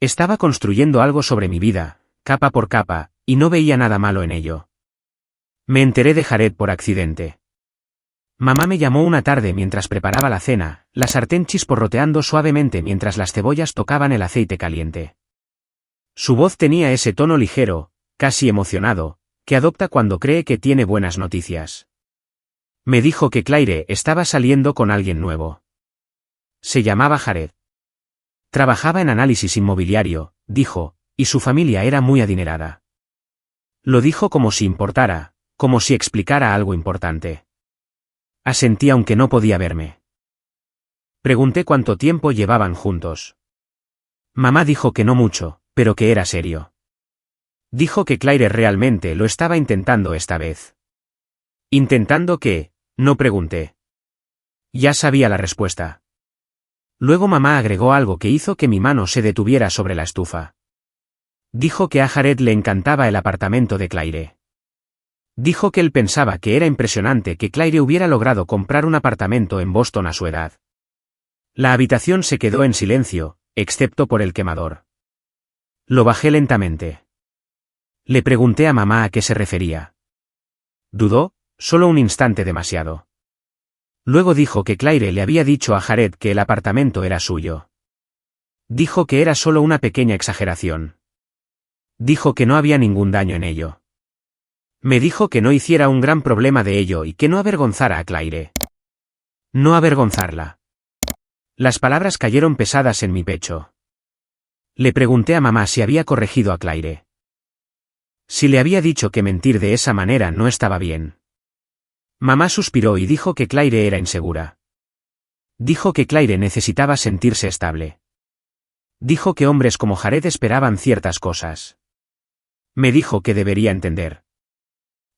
Estaba construyendo algo sobre mi vida, capa por capa, y no veía nada malo en ello. Me enteré de Jared por accidente. Mamá me llamó una tarde mientras preparaba la cena, la sartén chisporroteando suavemente mientras las cebollas tocaban el aceite caliente. Su voz tenía ese tono ligero, casi emocionado, que adopta cuando cree que tiene buenas noticias. Me dijo que Claire estaba saliendo con alguien nuevo. Se llamaba Jared. Trabajaba en análisis inmobiliario, dijo, y su familia era muy adinerada. Lo dijo como si importara, como si explicara algo importante. Asentí aunque no podía verme. Pregunté cuánto tiempo llevaban juntos. Mamá dijo que no mucho, pero que era serio. Dijo que Claire realmente lo estaba intentando esta vez. ¿Intentando qué? No pregunté. Ya sabía la respuesta. Luego mamá agregó algo que hizo que mi mano se detuviera sobre la estufa. Dijo que a Jared le encantaba el apartamento de Claire. Dijo que él pensaba que era impresionante que Claire hubiera logrado comprar un apartamento en Boston a su edad. La habitación se quedó en silencio, excepto por el quemador. Lo bajé lentamente. Le pregunté a mamá a qué se refería. Dudó, solo un instante demasiado. Luego dijo que Claire le había dicho a Jared que el apartamento era suyo. Dijo que era solo una pequeña exageración. Dijo que no había ningún daño en ello. Me dijo que no hiciera un gran problema de ello y que no avergonzara a Claire. No avergonzarla. Las palabras cayeron pesadas en mi pecho. Le pregunté a mamá si había corregido a Claire. Si le había dicho que mentir de esa manera no estaba bien. Mamá suspiró y dijo que Claire era insegura. Dijo que Claire necesitaba sentirse estable. Dijo que hombres como Jared esperaban ciertas cosas. Me dijo que debería entender.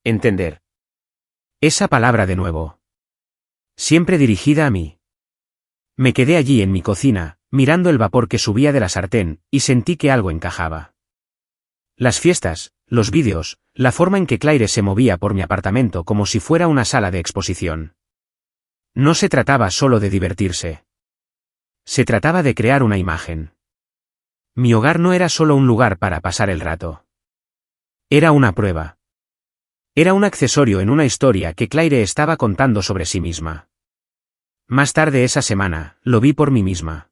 Entender. Esa palabra de nuevo. Siempre dirigida a mí. Me quedé allí en mi cocina, mirando el vapor que subía de la sartén, y sentí que algo encajaba. Las fiestas, los vídeos, la forma en que Claire se movía por mi apartamento como si fuera una sala de exposición. No se trataba solo de divertirse. Se trataba de crear una imagen. Mi hogar no era solo un lugar para pasar el rato. Era una prueba. Era un accesorio en una historia que Claire estaba contando sobre sí misma. Más tarde esa semana, lo vi por mí misma.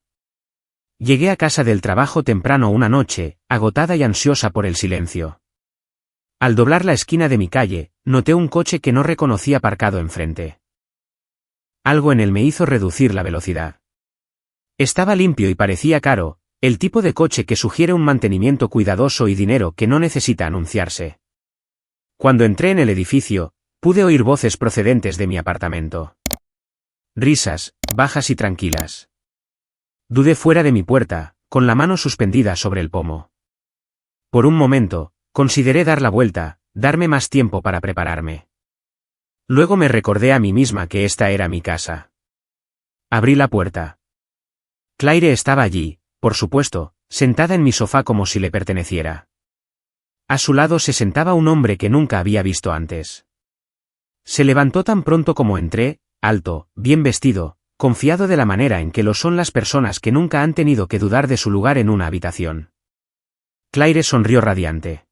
Llegué a casa del trabajo temprano una noche, agotada y ansiosa por el silencio. Al doblar la esquina de mi calle, noté un coche que no reconocí aparcado enfrente. Algo en él me hizo reducir la velocidad. Estaba limpio y parecía caro, el tipo de coche que sugiere un mantenimiento cuidadoso y dinero que no necesita anunciarse. Cuando entré en el edificio, pude oír voces procedentes de mi apartamento. Risas, bajas y tranquilas. Dudé fuera de mi puerta, con la mano suspendida sobre el pomo. Por un momento, consideré dar la vuelta, darme más tiempo para prepararme. Luego me recordé a mí misma que esta era mi casa. Abrí la puerta. Claire estaba allí, por supuesto, sentada en mi sofá como si le perteneciera. A su lado se sentaba un hombre que nunca había visto antes. Se levantó tan pronto como entré, alto, bien vestido, confiado de la manera en que lo son las personas que nunca han tenido que dudar de su lugar en una habitación. Claire sonrió radiante.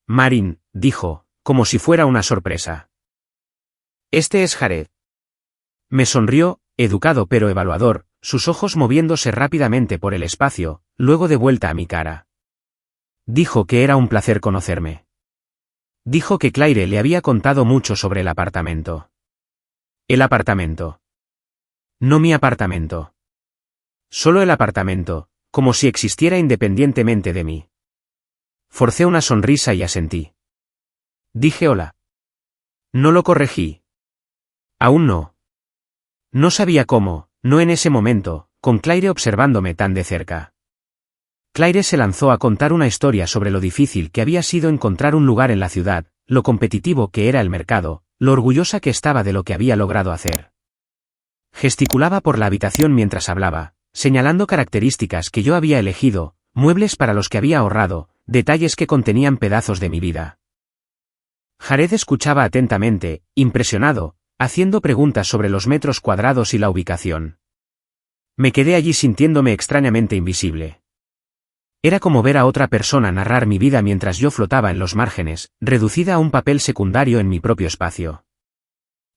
Marin, dijo, como si fuera una sorpresa. Este es Jared. Me sonrió, educado pero evaluador, sus ojos moviéndose rápidamente por el espacio, luego de vuelta a mi cara. Dijo que era un placer conocerme. Dijo que Claire le había contado mucho sobre el apartamento. El apartamento. No mi apartamento. Solo el apartamento, como si existiera independientemente de mí. Forcé una sonrisa y asentí. Dije hola. No lo corregí. Aún no. No sabía cómo, no en ese momento, con Claire observándome tan de cerca. Claire se lanzó a contar una historia sobre lo difícil que había sido encontrar un lugar en la ciudad, lo competitivo que era el mercado, lo orgullosa que estaba de lo que había logrado hacer. Gesticulaba por la habitación mientras hablaba, señalando características que yo había elegido, muebles para los que había ahorrado, detalles que contenían pedazos de mi vida. Jared escuchaba atentamente, impresionado, haciendo preguntas sobre los metros cuadrados y la ubicación. Me quedé allí sintiéndome extrañamente invisible. Era como ver a otra persona narrar mi vida mientras yo flotaba en los márgenes, reducida a un papel secundario en mi propio espacio.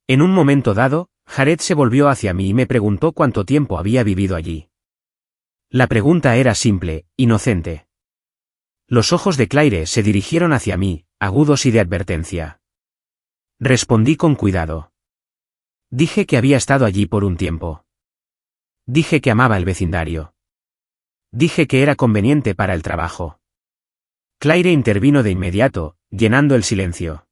En un momento dado, Jared se volvió hacia mí y me preguntó cuánto tiempo había vivido allí. La pregunta era simple, inocente. Los ojos de Claire se dirigieron hacia mí, agudos y de advertencia. Respondí con cuidado. Dije que había estado allí por un tiempo. Dije que amaba el vecindario. Dije que era conveniente para el trabajo. Claire intervino de inmediato, llenando el silencio.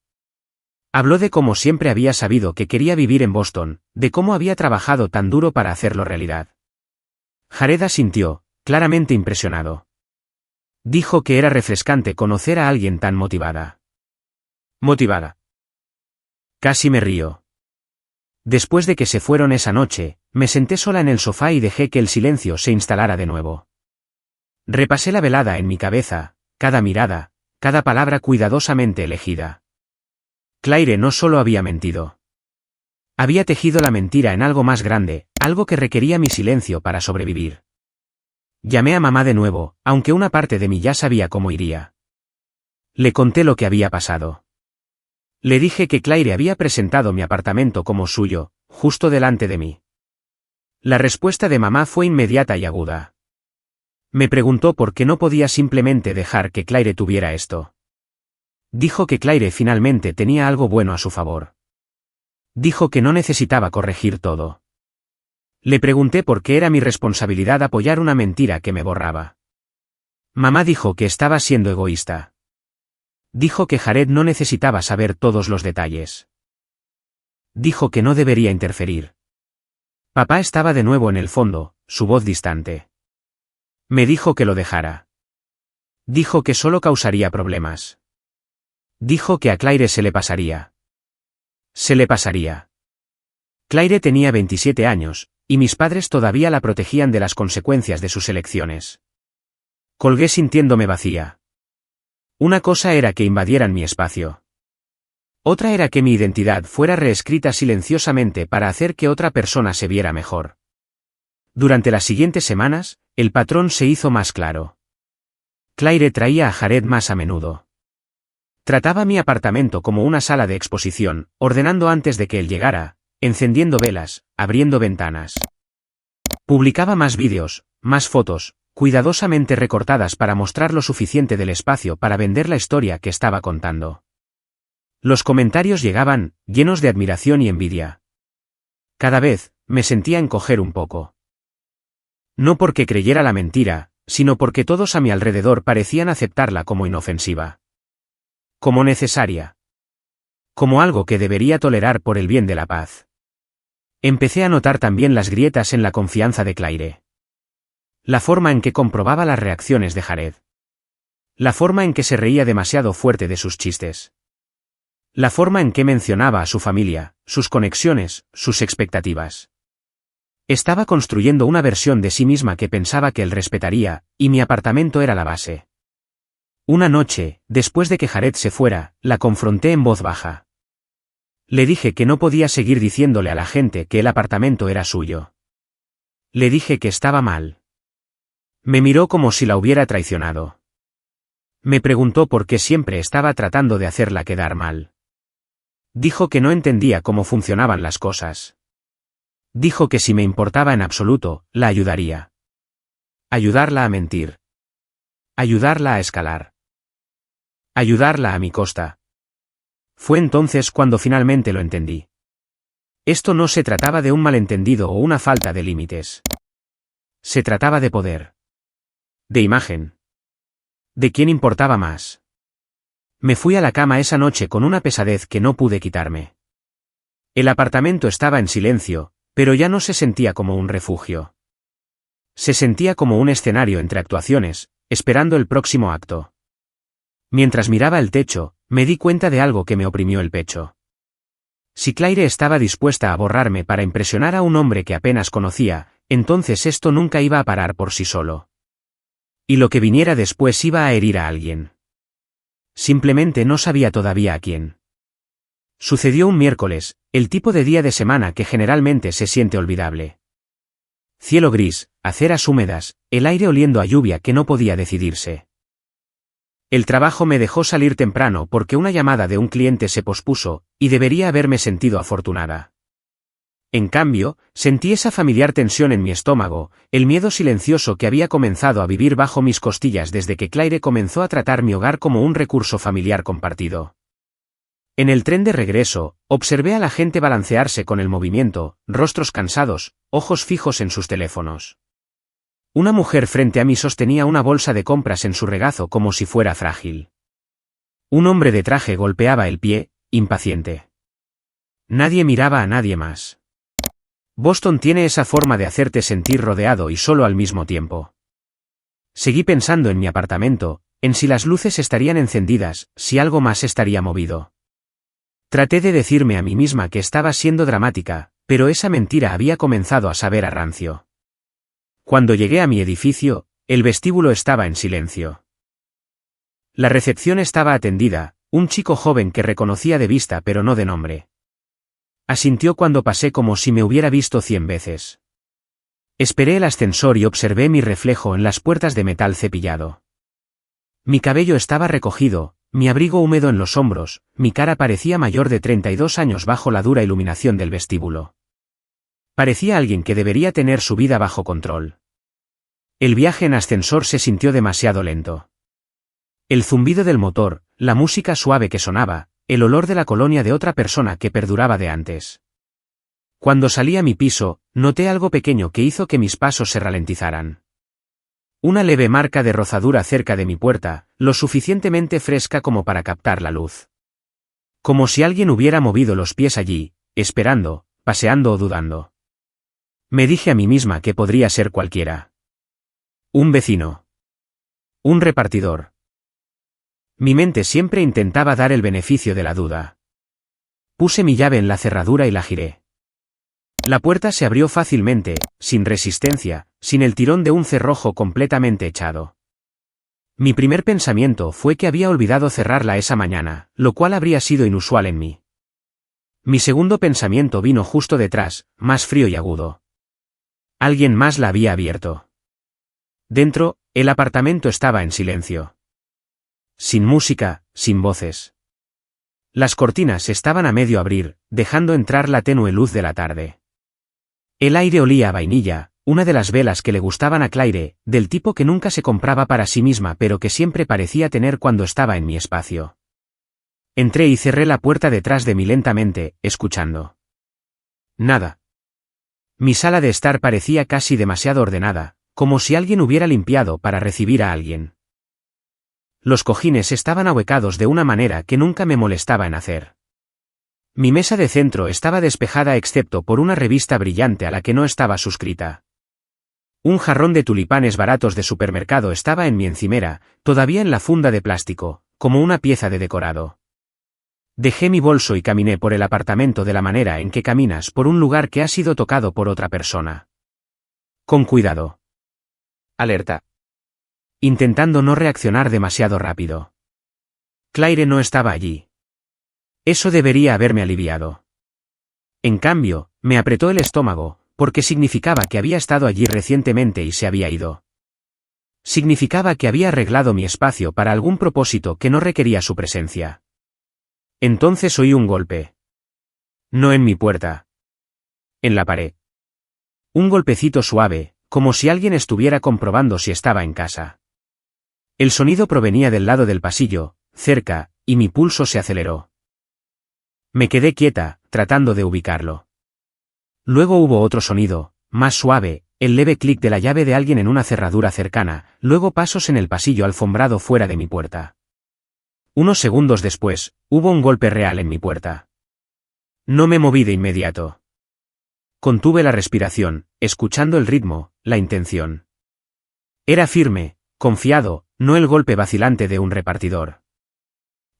Habló de cómo siempre había sabido que quería vivir en Boston, de cómo había trabajado tan duro para hacerlo realidad. Jared asintió, claramente impresionado. Dijo que era refrescante conocer a alguien tan motivada. Motivada. Casi me río. Después de que se fueron esa noche, me senté sola en el sofá y dejé que el silencio se instalara de nuevo. Repasé la velada en mi cabeza, cada mirada, cada palabra cuidadosamente elegida. Claire no solo había mentido. Había tejido la mentira en algo más grande, algo que requería mi silencio para sobrevivir. Llamé a mamá de nuevo, aunque una parte de mí ya sabía cómo iría. Le conté lo que había pasado. Le dije que Claire había presentado mi apartamento como suyo, justo delante de mí. La respuesta de mamá fue inmediata y aguda. Me preguntó por qué no podía simplemente dejar que Claire tuviera esto. Dijo que Claire finalmente tenía algo bueno a su favor. Dijo que no necesitaba corregir todo. Le pregunté por qué era mi responsabilidad apoyar una mentira que me borraba. Mamá dijo que estaba siendo egoísta. Dijo que Jared no necesitaba saber todos los detalles. Dijo que no debería interferir. Papá estaba de nuevo en el fondo, su voz distante. Me dijo que lo dejara. Dijo que solo causaría problemas. Dijo que a Claire se le pasaría. Se le pasaría. Claire tenía 27 años, y mis padres todavía la protegían de las consecuencias de sus elecciones. Colgué sintiéndome vacía. Una cosa era que invadieran mi espacio. Otra era que mi identidad fuera reescrita silenciosamente para hacer que otra persona se viera mejor. Durante las siguientes semanas, el patrón se hizo más claro. Claire traía a Jared más a menudo. Trataba mi apartamento como una sala de exposición, ordenando antes de que él llegara, encendiendo velas, abriendo ventanas. Publicaba más vídeos, más fotos, cuidadosamente recortadas para mostrar lo suficiente del espacio para vender la historia que estaba contando. Los comentarios llegaban, llenos de admiración y envidia. Cada vez, me sentía encoger un poco. No porque creyera la mentira, sino porque todos a mi alrededor parecían aceptarla como inofensiva. Como necesaria. Como algo que debería tolerar por el bien de la paz. Empecé a notar también las grietas en la confianza de Claire. La forma en que comprobaba las reacciones de Jared. La forma en que se reía demasiado fuerte de sus chistes. La forma en que mencionaba a su familia, sus conexiones, sus expectativas. Estaba construyendo una versión de sí misma que pensaba que él respetaría, y mi apartamento era la base. Una noche, después de que Jared se fuera, la confronté en voz baja. Le dije que no podía seguir diciéndole a la gente que el apartamento era suyo. Le dije que estaba mal. Me miró como si la hubiera traicionado. Me preguntó por qué siempre estaba tratando de hacerla quedar mal. Dijo que no entendía cómo funcionaban las cosas. Dijo que si me importaba en absoluto, la ayudaría. Ayudarla a mentir. Ayudarla a escalar. Ayudarla a mi costa. Fue entonces cuando finalmente lo entendí. Esto no se trataba de un malentendido o una falta de límites. Se trataba de poder. De imagen. ¿De quién importaba más? Me fui a la cama esa noche con una pesadez que no pude quitarme. El apartamento estaba en silencio, pero ya no se sentía como un refugio. Se sentía como un escenario entre actuaciones, esperando el próximo acto. Mientras miraba el techo, me di cuenta de algo que me oprimió el pecho. Si Claire estaba dispuesta a borrarme para impresionar a un hombre que apenas conocía, entonces esto nunca iba a parar por sí solo. Y lo que viniera después iba a herir a alguien. Simplemente no sabía todavía a quién. Sucedió un miércoles, el tipo de día de semana que generalmente se siente olvidable. Cielo gris, aceras húmedas, el aire oliendo a lluvia que no podía decidirse. El trabajo me dejó salir temprano porque una llamada de un cliente se pospuso, y debería haberme sentido afortunada. En cambio, sentí esa familiar tensión en mi estómago, el miedo silencioso que había comenzado a vivir bajo mis costillas desde que Claire comenzó a tratar mi hogar como un recurso familiar compartido. En el tren de regreso, observé a la gente balancearse con el movimiento, rostros cansados, ojos fijos en sus teléfonos. Una mujer frente a mí sostenía una bolsa de compras en su regazo como si fuera frágil. Un hombre de traje golpeaba el pie, impaciente. Nadie miraba a nadie más. Boston tiene esa forma de hacerte sentir rodeado y solo al mismo tiempo. Seguí pensando en mi apartamento, en si las luces estarían encendidas, si algo más estaría movido. Traté de decirme a mí misma que estaba siendo dramática, pero esa mentira había comenzado a saber a rancio. Cuando llegué a mi edificio, el vestíbulo estaba en silencio. La recepción estaba atendida, un chico joven que reconocía de vista pero no de nombre. Asintió cuando pasé como si me hubiera visto 100 veces. Esperé el ascensor y observé mi reflejo en las puertas de metal cepillado. Mi cabello estaba recogido, mi abrigo húmedo en los hombros, mi cara parecía mayor de 32 años bajo la dura iluminación del vestíbulo. Parecía alguien que debería tener su vida bajo control. El viaje en ascensor se sintió demasiado lento. El zumbido del motor, la música suave que sonaba, el olor de la colonia de otra persona que perduraba de antes. Cuando salí a mi piso, noté algo pequeño que hizo que mis pasos se ralentizaran. Una leve marca de rozadura cerca de mi puerta, lo suficientemente fresca como para captar la luz. Como si alguien hubiera movido los pies allí, esperando, paseando o dudando. Me dije a mí misma que podría ser cualquiera. Un vecino. Un repartidor. Mi mente siempre intentaba dar el beneficio de la duda. Puse mi llave en la cerradura y la giré. La puerta se abrió fácilmente, sin resistencia, sin el tirón de un cerrojo completamente echado. Mi primer pensamiento fue que había olvidado cerrarla esa mañana, lo cual habría sido inusual en mí. Mi segundo pensamiento vino justo detrás, más frío y agudo. Alguien más la había abierto. Dentro, el apartamento estaba en silencio. Sin música, sin voces. Las cortinas estaban a medio abrir, dejando entrar la tenue luz de la tarde. El aire olía a vainilla, una de las velas que le gustaban a Claire, del tipo que nunca se compraba para sí misma pero que siempre parecía tener cuando estaba en mi espacio. Entré y cerré la puerta detrás de mí lentamente, escuchando. Nada. Mi sala de estar parecía casi demasiado ordenada, como si alguien hubiera limpiado para recibir a alguien. Los cojines estaban ahuecados de una manera que nunca me molestaba en hacer. Mi mesa de centro estaba despejada excepto por una revista brillante a la que no estaba suscrita. Un jarrón de tulipanes baratos de supermercado estaba en mi encimera, todavía en la funda de plástico, como una pieza de decorado. Dejé mi bolso y caminé por el apartamento de la manera en que caminas por un lugar que ha sido tocado por otra persona. Con cuidado. Alerta. Intentando no reaccionar demasiado rápido. Claire no estaba allí. Eso debería haberme aliviado. En cambio, me apretó el estómago, porque significaba que había estado allí recientemente y se había ido. Significaba que había arreglado mi espacio para algún propósito que no requería su presencia. Entonces oí un golpe. No en mi puerta. En la pared. Un golpecito suave, como si alguien estuviera comprobando si estaba en casa. El sonido provenía del lado del pasillo, cerca, y mi pulso se aceleró. Me quedé quieta, tratando de ubicarlo. Luego hubo otro sonido, más suave, el leve clic de la llave de alguien en una cerradura cercana, luego pasos en el pasillo alfombrado fuera de mi puerta. Unos segundos después, hubo un golpe real en mi puerta. No me moví de inmediato. Contuve la respiración, escuchando el ritmo, la intención. Era firme, confiado, no el golpe vacilante de un repartidor.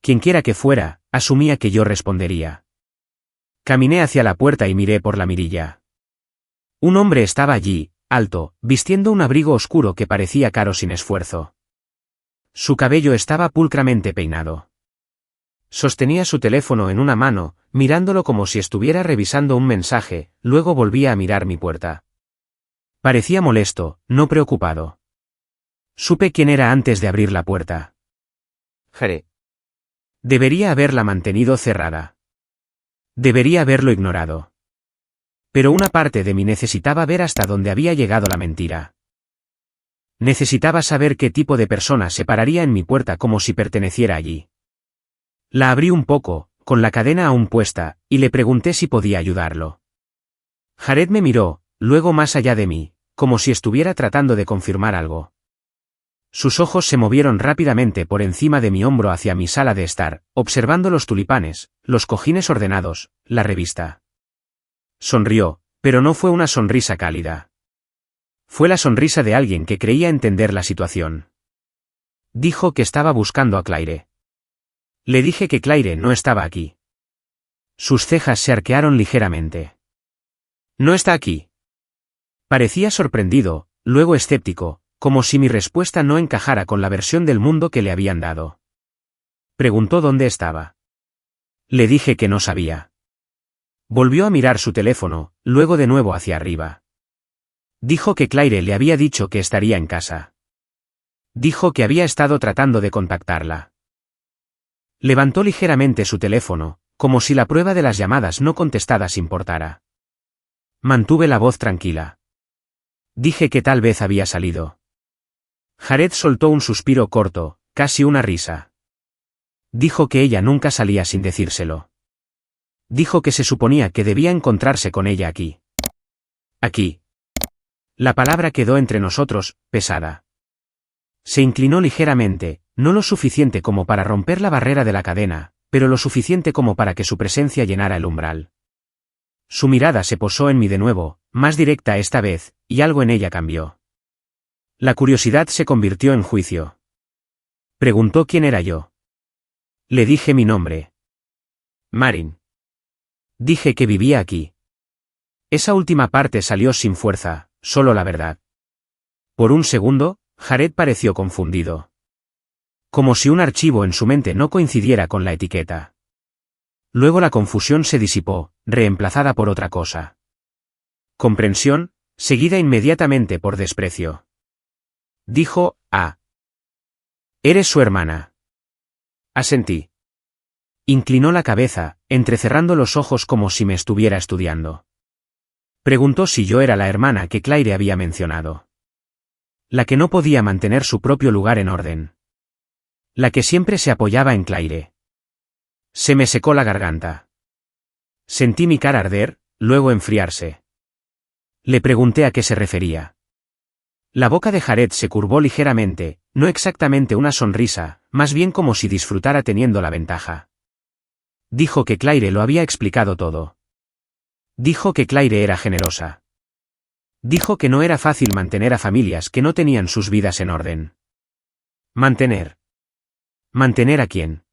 Quienquiera que fuera, asumía que yo respondería. Caminé hacia la puerta y miré por la mirilla. Un hombre estaba allí, alto, vistiendo un abrigo oscuro que parecía caro sin esfuerzo. Su cabello estaba pulcramente peinado. Sostenía su teléfono en una mano, mirándolo como si estuviera revisando un mensaje, luego volvía a mirar mi puerta. Parecía molesto, no preocupado. Supe quién era antes de abrir la puerta. Jere. Debería haberla mantenido cerrada. Debería haberlo ignorado. Pero una parte de mí necesitaba ver hasta dónde había llegado la mentira. Necesitaba saber qué tipo de persona se pararía en mi puerta como si perteneciera allí. La abrí un poco, con la cadena aún puesta, y le pregunté si podía ayudarlo. Jared me miró, luego más allá de mí, como si estuviera tratando de confirmar algo. Sus ojos se movieron rápidamente por encima de mi hombro hacia mi sala de estar, observando los tulipanes, los cojines ordenados, la revista. Sonrió, pero no fue una sonrisa cálida. Fue la sonrisa de alguien que creía entender la situación. Dijo que estaba buscando a Claire. Le dije que Claire no estaba aquí. Sus cejas se arquearon ligeramente. No está aquí. Parecía sorprendido, luego escéptico, como si mi respuesta no encajara con la versión del mundo que le habían dado. Preguntó dónde estaba. Le dije que no sabía. Volvió a mirar su teléfono, luego de nuevo hacia arriba. Dijo que Claire le había dicho que estaría en casa. Dijo que había estado tratando de contactarla. Levantó ligeramente su teléfono, como si la prueba de las llamadas no contestadas importara. Mantuve la voz tranquila. Dije que tal vez había salido. Jared soltó un suspiro corto, casi una risa. Dijo que ella nunca salía sin decírselo. Dijo que se suponía que debía encontrarse con ella aquí. Aquí. La palabra quedó entre nosotros, pesada. Se inclinó ligeramente, no lo suficiente como para romper la barrera de la cadena, pero lo suficiente como para que su presencia llenara el umbral. Su mirada se posó en mí de nuevo, más directa esta vez, y algo en ella cambió. La curiosidad se convirtió en juicio. Preguntó quién era yo. Le dije mi nombre. Marin. Dije que vivía aquí. Esa última parte salió sin fuerza, solo la verdad. Por un segundo, Jared pareció confundido. Como si un archivo en su mente no coincidiera con la etiqueta. Luego la confusión se disipó, reemplazada por otra cosa. Comprensión, seguida inmediatamente por desprecio. Dijo, ah. Eres su hermana. Asentí. Inclinó la cabeza, entrecerrando los ojos como si me estuviera estudiando. Preguntó si yo era la hermana que Claire había mencionado. La que no podía mantener su propio lugar en orden. La que siempre se apoyaba en Claire. Se me secó la garganta. Sentí mi cara arder, luego enfriarse. Le pregunté a qué se refería. La boca de Jared se curvó ligeramente, no exactamente una sonrisa, más bien como si disfrutara teniendo la ventaja. Dijo que Claire lo había explicado todo. Dijo que Claire era generosa. Dijo que no era fácil mantener a familias que no tenían sus vidas en orden. Mantener. ¿Mantener a quién?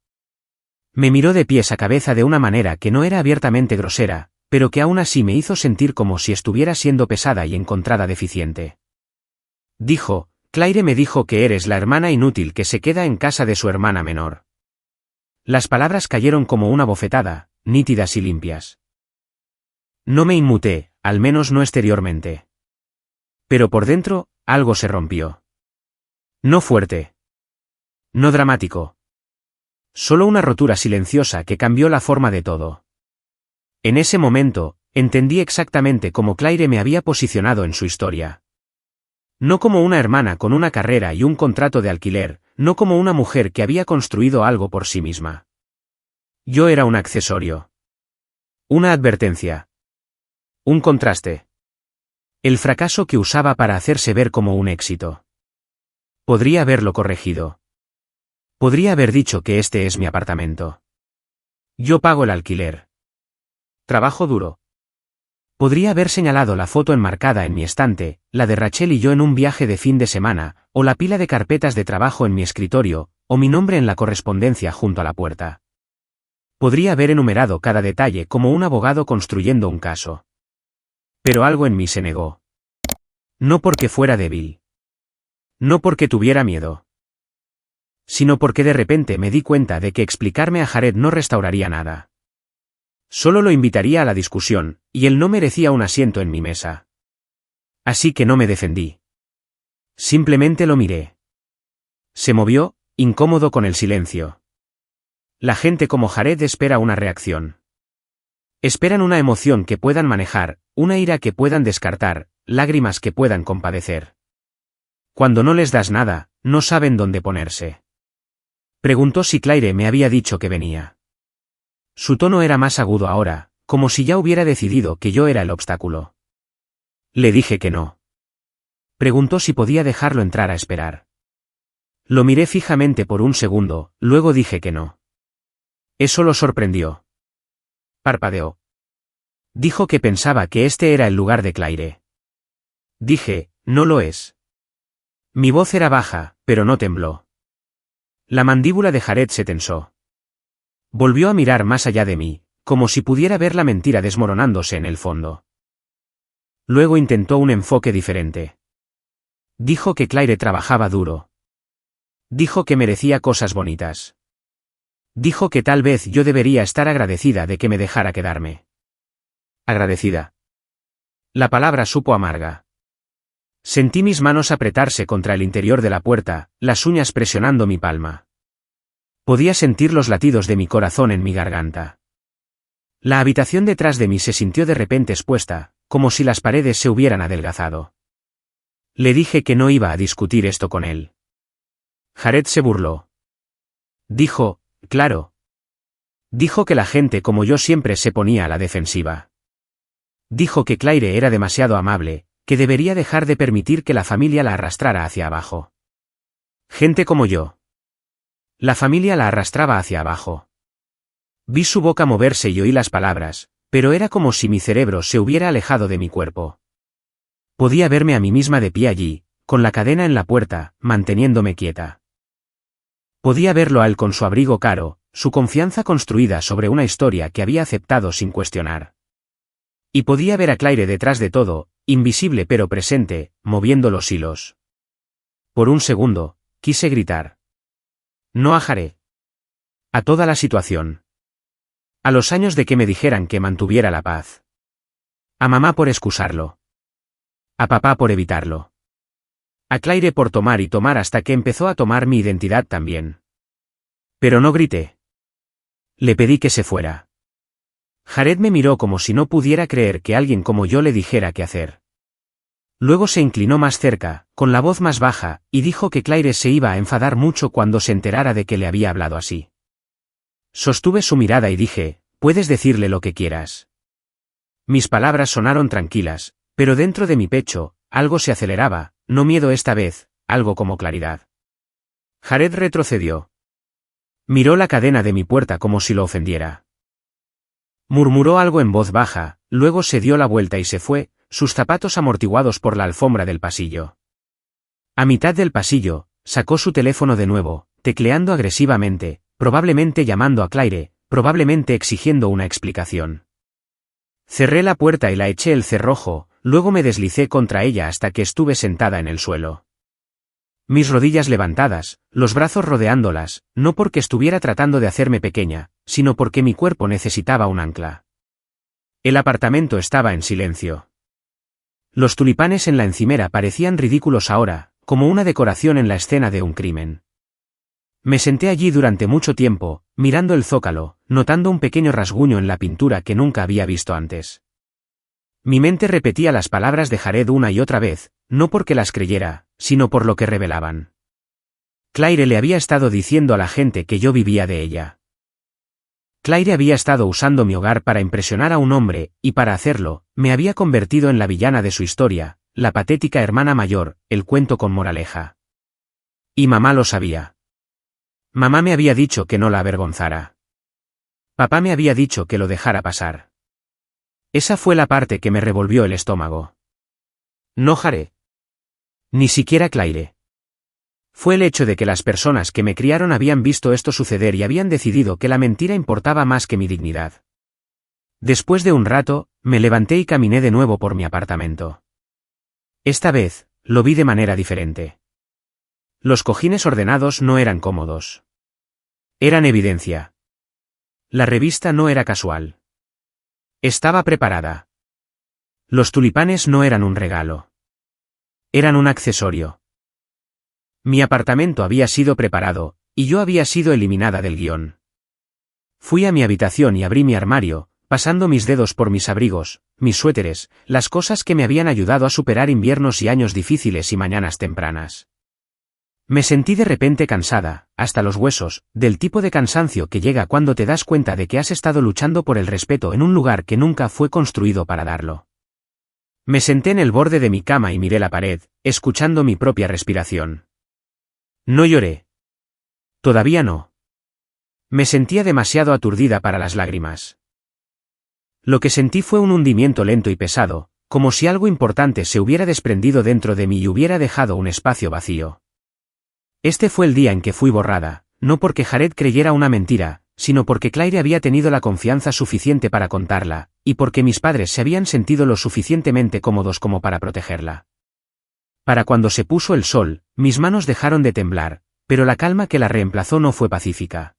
Me miró de pies a cabeza de una manera que no era abiertamente grosera, pero que aún así me hizo sentir como si estuviera siendo pesada y encontrada deficiente. Dijo, Claire me dijo que eres la hermana inútil que se queda en casa de su hermana menor. Las palabras cayeron como una bofetada, nítidas y limpias. No me inmuté, al menos no exteriormente. Pero por dentro, algo se rompió. No fuerte. No dramático. Solo una rotura silenciosa que cambió la forma de todo. En ese momento, entendí exactamente cómo Claire me había posicionado en su historia. No como una hermana con una carrera y un contrato de alquiler, no como una mujer que había construido algo por sí misma. Yo era un accesorio. Una advertencia. Un contraste. El fracaso que usaba para hacerse ver como un éxito. Podría haberlo corregido. Podría haber dicho que este es mi apartamento. Yo pago el alquiler. Trabajo duro. Podría haber señalado la foto enmarcada en mi estante, la de Rachel y yo en un viaje de fin de semana, o la pila de carpetas de trabajo en mi escritorio, o mi nombre en la correspondencia junto a la puerta. Podría haber enumerado cada detalle como un abogado construyendo un caso. Pero algo en mí se negó. No porque fuera débil. No porque tuviera miedo. Sino porque de repente me di cuenta de que explicarme a Jared no restauraría nada. Solo lo invitaría a la discusión, y él no merecía un asiento en mi mesa. Así que no me defendí. Simplemente lo miré. Se movió, incómodo con el silencio. La gente como Jared espera una reacción. Esperan una emoción que puedan manejar, una ira que puedan descartar, lágrimas que puedan compadecer. Cuando no les das nada, no saben dónde ponerse. Preguntó si Claire me había dicho que venía. Su tono era más agudo ahora, como si ya hubiera decidido que yo era el obstáculo. Le dije que no. Preguntó si podía dejarlo entrar a esperar. Lo miré fijamente por un segundo, luego dije que no. Eso lo sorprendió. Parpadeó. Dijo que pensaba que este era el lugar de Claire. Dije, no lo es. Mi voz era baja, pero no tembló. La mandíbula de Jared se tensó. Volvió a mirar más allá de mí, como si pudiera ver la mentira desmoronándose en el fondo. Luego intentó un enfoque diferente. Dijo que Claire trabajaba duro. Dijo que merecía cosas bonitas. Dijo que tal vez yo debería estar agradecida de que me dejara quedarme. Agradecida. La palabra supo amarga. Sentí mis manos apretarse contra el interior de la puerta, las uñas presionando mi palma. Podía sentir los latidos de mi corazón en mi garganta. La habitación detrás de mí se sintió de repente expuesta, como si las paredes se hubieran adelgazado. Le dije que no iba a discutir esto con él. Jared se burló. Dijo, claro. Dijo que la gente como yo siempre se ponía a la defensiva. Dijo que Claire era demasiado amable, que debería dejar de permitir que la familia la arrastrara hacia abajo. Gente como yo. La familia la arrastraba hacia abajo. Vi su boca moverse y oí las palabras, pero era como si mi cerebro se hubiera alejado de mi cuerpo. Podía verme a mí misma de pie allí, con la cadena en la puerta, manteniéndome quieta. Podía verlo a él con su abrigo caro, su confianza construida sobre una historia que había aceptado sin cuestionar. Y podía ver a Claire detrás de todo, invisible pero presente, moviendo los hilos. Por un segundo, quise gritar. No a Jared. A toda la situación. A los años de que me dijeran que mantuviera la paz. A mamá por excusarlo. A papá por evitarlo. A Claire por tomar y tomar hasta que empezó a tomar mi identidad también. Pero no grité. Le pedí que se fuera. Jared me miró como si no pudiera creer que alguien como yo le dijera qué hacer. Luego se inclinó más cerca, con la voz más baja, y dijo que Claire se iba a enfadar mucho cuando se enterara de que le había hablado así. Sostuve su mirada y dije, puedes decirle lo que quieras. Mis palabras sonaron tranquilas, pero dentro de mi pecho, algo se aceleraba, no miedo esta vez, algo como claridad. Jared retrocedió. Miró la cadena de mi puerta como si lo ofendiera. Murmuró algo en voz baja, luego se dio la vuelta y se fue, sus zapatos amortiguados por la alfombra del pasillo. A mitad del pasillo, sacó su teléfono de nuevo, tecleando agresivamente, probablemente llamando a Claire, probablemente exigiendo una explicación. Cerré la puerta y la eché el cerrojo, luego me deslicé contra ella hasta que estuve sentada en el suelo. Mis rodillas levantadas, los brazos rodeándolas, no porque estuviera tratando de hacerme pequeña, sino porque mi cuerpo necesitaba un ancla. El apartamento estaba en silencio. Los tulipanes en la encimera parecían ridículos ahora, como una decoración en la escena de un crimen. Me senté allí durante mucho tiempo, mirando el zócalo, notando un pequeño rasguño en la pintura que nunca había visto antes. Mi mente repetía las palabras de Jared una y otra vez, no porque las creyera, sino por lo que revelaban. Claire le había estado diciendo a la gente que yo vivía de ella. Claire había estado usando mi hogar para impresionar a un hombre, y para hacerlo, me había convertido en la villana de su historia, la patética hermana mayor, el cuento con moraleja. Y mamá lo sabía. Mamá me había dicho que no la avergonzara. Papá me había dicho que lo dejara pasar. Esa fue la parte que me revolvió el estómago. No Jared. Ni siquiera Claire. Fue el hecho de que las personas que me criaron habían visto esto suceder y habían decidido que la mentira importaba más que mi dignidad. Después de un rato, me levanté y caminé de nuevo por mi apartamento. Esta vez, lo vi de manera diferente. Los cojines ordenados no eran cómodos. Eran evidencia. La revista no era casual. Estaba preparada. Los tulipanes no eran un regalo. Eran un accesorio. Mi apartamento había sido preparado, y yo había sido eliminada del guión. Fui a mi habitación y abrí mi armario, pasando mis dedos por mis abrigos, mis suéteres, las cosas que me habían ayudado a superar inviernos y años difíciles y mañanas tempranas. Me sentí de repente cansada, hasta los huesos, del tipo de cansancio que llega cuando te das cuenta de que has estado luchando por el respeto en un lugar que nunca fue construido para darlo. Me senté en el borde de mi cama y miré la pared, escuchando mi propia respiración. No lloré. Todavía no. Me sentía demasiado aturdida para las lágrimas. Lo que sentí fue un hundimiento lento y pesado, como si algo importante se hubiera desprendido dentro de mí y hubiera dejado un espacio vacío. Este fue el día en que fui borrada, no porque Jared creyera una mentira, sino porque Claire había tenido la confianza suficiente para contarla, y porque mis padres se habían sentido lo suficientemente cómodos como para protegerla. Para cuando se puso el sol, mis manos dejaron de temblar, pero la calma que la reemplazó no fue pacífica.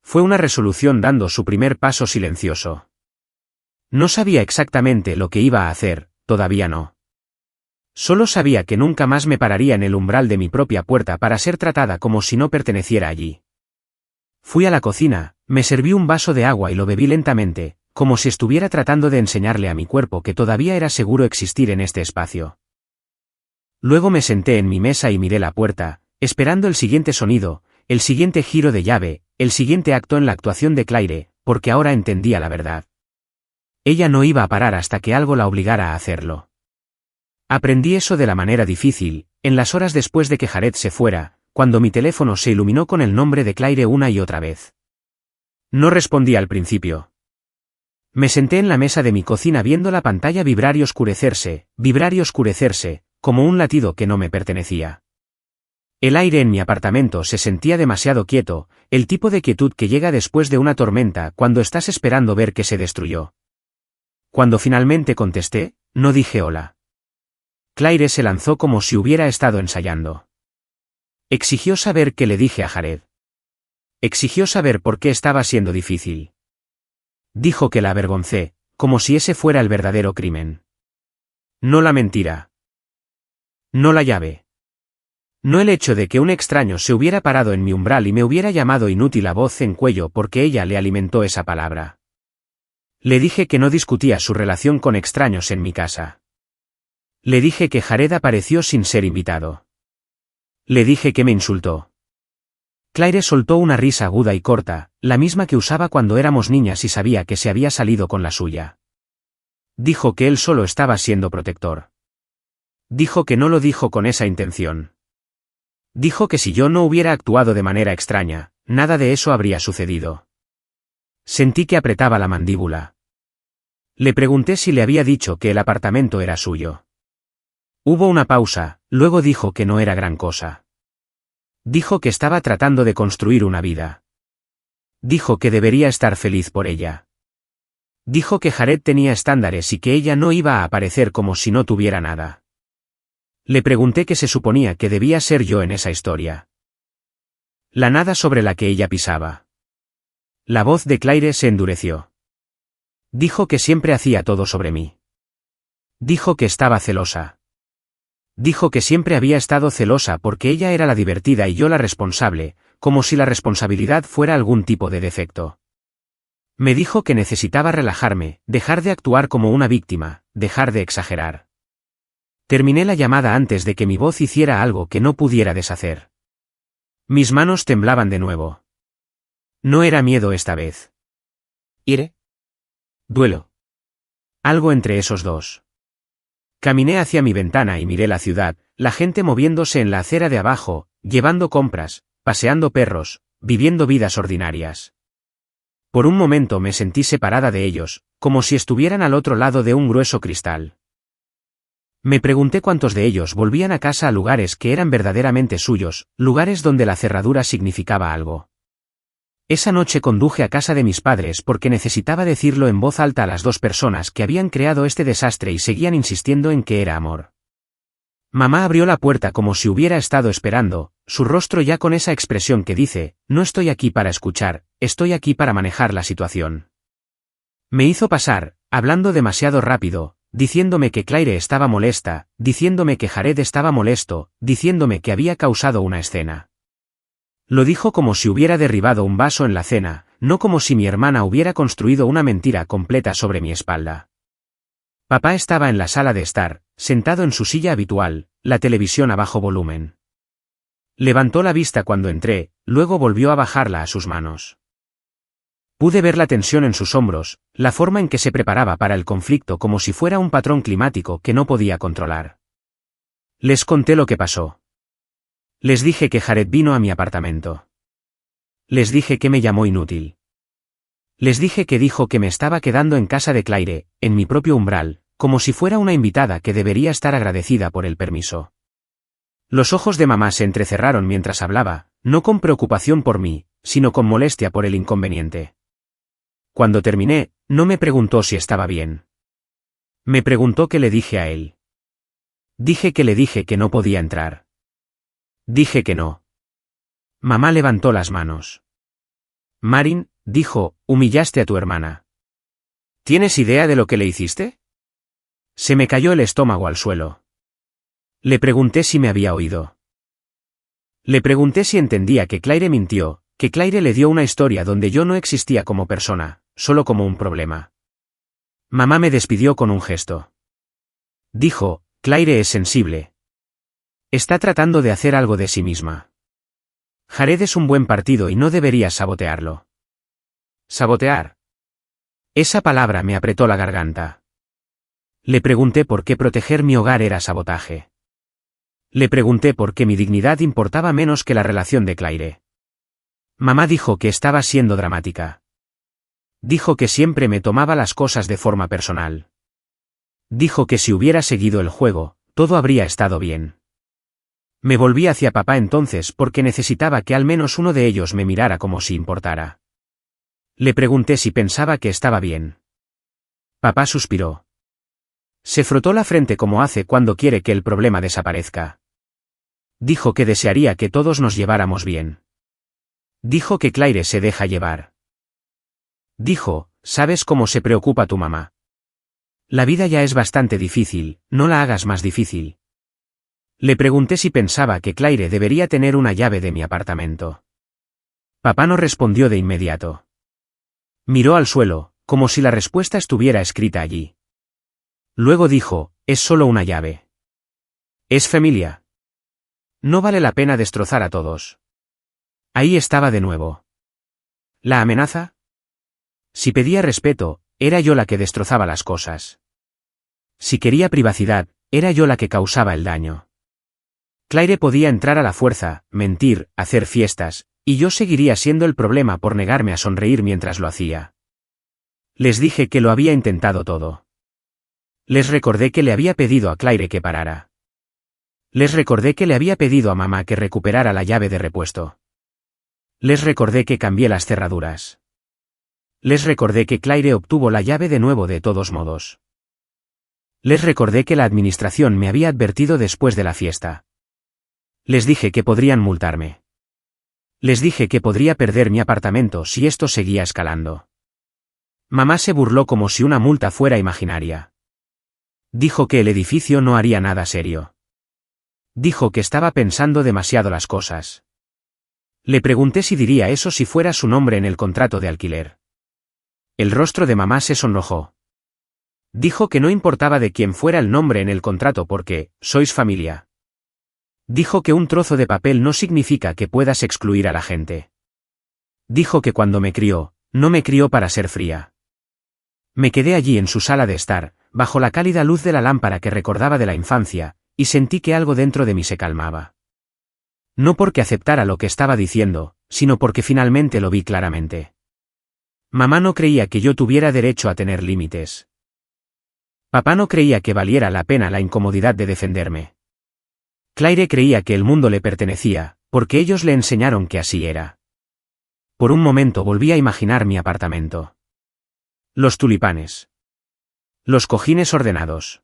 Fue una resolución dando su primer paso silencioso. No sabía exactamente lo que iba a hacer, todavía no. Solo sabía que nunca más me pararía en el umbral de mi propia puerta para ser tratada como si no perteneciera allí. Fui a la cocina, me serví un vaso de agua y lo bebí lentamente, como si estuviera tratando de enseñarle a mi cuerpo que todavía era seguro existir en este espacio. Luego me senté en mi mesa y miré la puerta, esperando el siguiente sonido, el siguiente giro de llave, el siguiente acto en la actuación de Claire, porque ahora entendía la verdad. Ella no iba a parar hasta que algo la obligara a hacerlo. Aprendí eso de la manera difícil, en las horas después de que Jared se fuera, cuando mi teléfono se iluminó con el nombre de Claire una y otra vez. No respondí al principio. Me senté en la mesa de mi cocina viendo la pantalla vibrar y oscurecerse, como un latido que no me pertenecía. El aire en mi apartamento se sentía demasiado quieto, el tipo de quietud que llega después de una tormenta cuando estás esperando ver que se destruyó. Cuando finalmente contesté, no dije hola. Claire se lanzó como si hubiera estado ensayando. Exigió saber qué le dije a Jared. Exigió saber por qué estaba siendo difícil. Dijo que la avergoncé, como si ese fuera el verdadero crimen. No la mentira. No la llave. No el hecho de que un extraño se hubiera parado en mi umbral y me hubiera llamado inútil a voz en cuello porque ella le alimentó esa palabra. Le dije que no discutía su relación con extraños en mi casa. Le dije que Jared apareció sin ser invitado. Le dije que me insultó. Claire soltó una risa aguda y corta, la misma que usaba cuando éramos niñas y sabía que se había salido con la suya. Dijo que él solo estaba siendo protector. Dijo que no lo dijo con esa intención. Dijo que si yo no hubiera actuado de manera extraña, nada de eso habría sucedido. Sentí que apretaba la mandíbula. Le pregunté si le había dicho que el apartamento era suyo. Hubo una pausa, luego dijo que no era gran cosa. Dijo que estaba tratando de construir una vida. Dijo que debería estar feliz por ella. Dijo que Jared tenía estándares y que ella no iba a aparecer como si no tuviera nada. Le pregunté qué se suponía que debía ser yo en esa historia. La nada sobre la que ella pisaba. La voz de Claire se endureció. Dijo que siempre hacía todo sobre mí. Dijo que estaba celosa. Dijo que siempre había estado celosa porque ella era la divertida y yo la responsable, como si la responsabilidad fuera algún tipo de defecto. Me dijo que necesitaba relajarme, dejar de actuar como una víctima, dejar de exagerar. Terminé la llamada antes de que mi voz hiciera algo que no pudiera deshacer. Mis manos temblaban de nuevo. No era miedo esta vez. ¿Ire? Duelo. Algo entre esos dos. Caminé hacia mi ventana y miré la ciudad, la gente moviéndose en la acera de abajo, llevando compras, paseando perros, viviendo vidas ordinarias. Por un momento me sentí separada de ellos, como si estuvieran al otro lado de un grueso cristal. Me pregunté cuántos de ellos volvían a casa a lugares que eran verdaderamente suyos, lugares donde la cerradura significaba algo. Esa noche conduje a casa de mis padres porque necesitaba decirlo en voz alta a las dos personas que habían creado este desastre y seguían insistiendo en que era amor. Mamá abrió la puerta como si hubiera estado esperando, su rostro ya con esa expresión que dice, no estoy aquí para escuchar, estoy aquí para manejar la situación. Me hizo pasar, hablando demasiado rápido, diciéndome que Claire estaba molesta, diciéndome que Jared estaba molesto, diciéndome que había causado una escena. Lo dijo como si hubiera derribado un vaso en la cena, no como si mi hermana hubiera construido una mentira completa sobre mi espalda. Papá estaba en la sala de estar, sentado en su silla habitual, la televisión a bajo volumen. Levantó la vista cuando entré, luego volvió a bajarla a sus manos. Pude ver la tensión en sus hombros, la forma en que se preparaba para el conflicto como si fuera un patrón climático que no podía controlar. Les conté lo que pasó. Les dije que Jared vino a mi apartamento. Les dije que me llamó inútil. Les dije que dijo que me estaba quedando en casa de Claire, en mi propio umbral, como si fuera una invitada que debería estar agradecida por el permiso. Los ojos de mamá se entrecerraron mientras hablaba, no con preocupación por mí, sino con molestia por el inconveniente. Cuando terminé, no me preguntó si estaba bien. Me preguntó qué le dije a él. Dije que no podía entrar. Dije que no. Mamá levantó las manos. Marin, dijo, humillaste a tu hermana. ¿Tienes idea de lo que le hiciste? Se me cayó el estómago al suelo. Le pregunté si me había oído. Le pregunté si entendía que Claire mintió, que Claire le dio una historia donde yo no existía como persona, solo como un problema. Mamá me despidió con un gesto. Dijo, Claire es sensible. Está tratando de hacer algo de sí misma. Jared es un buen partido y no deberías sabotearlo. ¿Sabotear? Esa palabra me apretó la garganta. Le pregunté por qué proteger mi hogar era sabotaje. Le pregunté por qué mi dignidad importaba menos que la relación de Claire. Mamá dijo que estaba siendo dramática. Dijo que siempre me tomaba las cosas de forma personal. Dijo que si hubiera seguido el juego, todo habría estado bien. Me volví hacia papá entonces porque necesitaba que al menos uno de ellos me mirara como si importara. Le pregunté si pensaba que estaba bien. Papá suspiró. Se frotó la frente como hace cuando quiere que el problema desaparezca. Dijo que desearía que todos nos lleváramos bien. Dijo que Claire se deja llevar. Dijo, ¿sabes cómo se preocupa tu mamá? La vida ya es bastante difícil, no la hagas más difícil. Le pregunté si pensaba que Claire debería tener una llave de mi apartamento. Papá no respondió de inmediato. Miró al suelo, como si la respuesta estuviera escrita allí. Luego dijo, es solo una llave. Es familia. No vale la pena destrozar a todos. Ahí estaba de nuevo. ¿La amenaza? Si pedía respeto, era yo la que destrozaba las cosas. Si quería privacidad, era yo la que causaba el daño. Claire podía entrar a la fuerza, mentir, hacer fiestas, y yo seguiría siendo el problema por negarme a sonreír mientras lo hacía. Les dije que lo había intentado todo. Les recordé que le había pedido a Claire que parara. Les recordé que le había pedido a mamá que recuperara la llave de repuesto. Les recordé que cambié las cerraduras. Les recordé que Claire obtuvo la llave de nuevo de todos modos. Les recordé que la administración me había advertido después de la fiesta. Les dije que podrían multarme. Les dije que podría perder mi apartamento si esto seguía escalando. Mamá se burló como si una multa fuera imaginaria. Dijo que el edificio no haría nada serio. Dijo que estaba pensando demasiado las cosas. Le pregunté si diría eso si fuera su nombre en el contrato de alquiler. El rostro de mamá se sonrojó. Dijo que no importaba de quién fuera el nombre en el contrato porque, sois familia. Dijo que un trozo de papel no significa que puedas excluir a la gente. Dijo que cuando me crió, no me crió para ser fría. Me quedé allí en su sala de estar, bajo la cálida luz de la lámpara que recordaba de la infancia, y sentí que algo dentro de mí se calmaba. No porque aceptara lo que estaba diciendo, sino porque finalmente lo vi claramente. Mamá no creía que yo tuviera derecho a tener límites. Papá no creía que valiera la pena la incomodidad de defenderme. Claire creía que el mundo le pertenecía, porque ellos le enseñaron que así era. Por un momento volví a imaginar mi apartamento. Los tulipanes. Los cojines ordenados.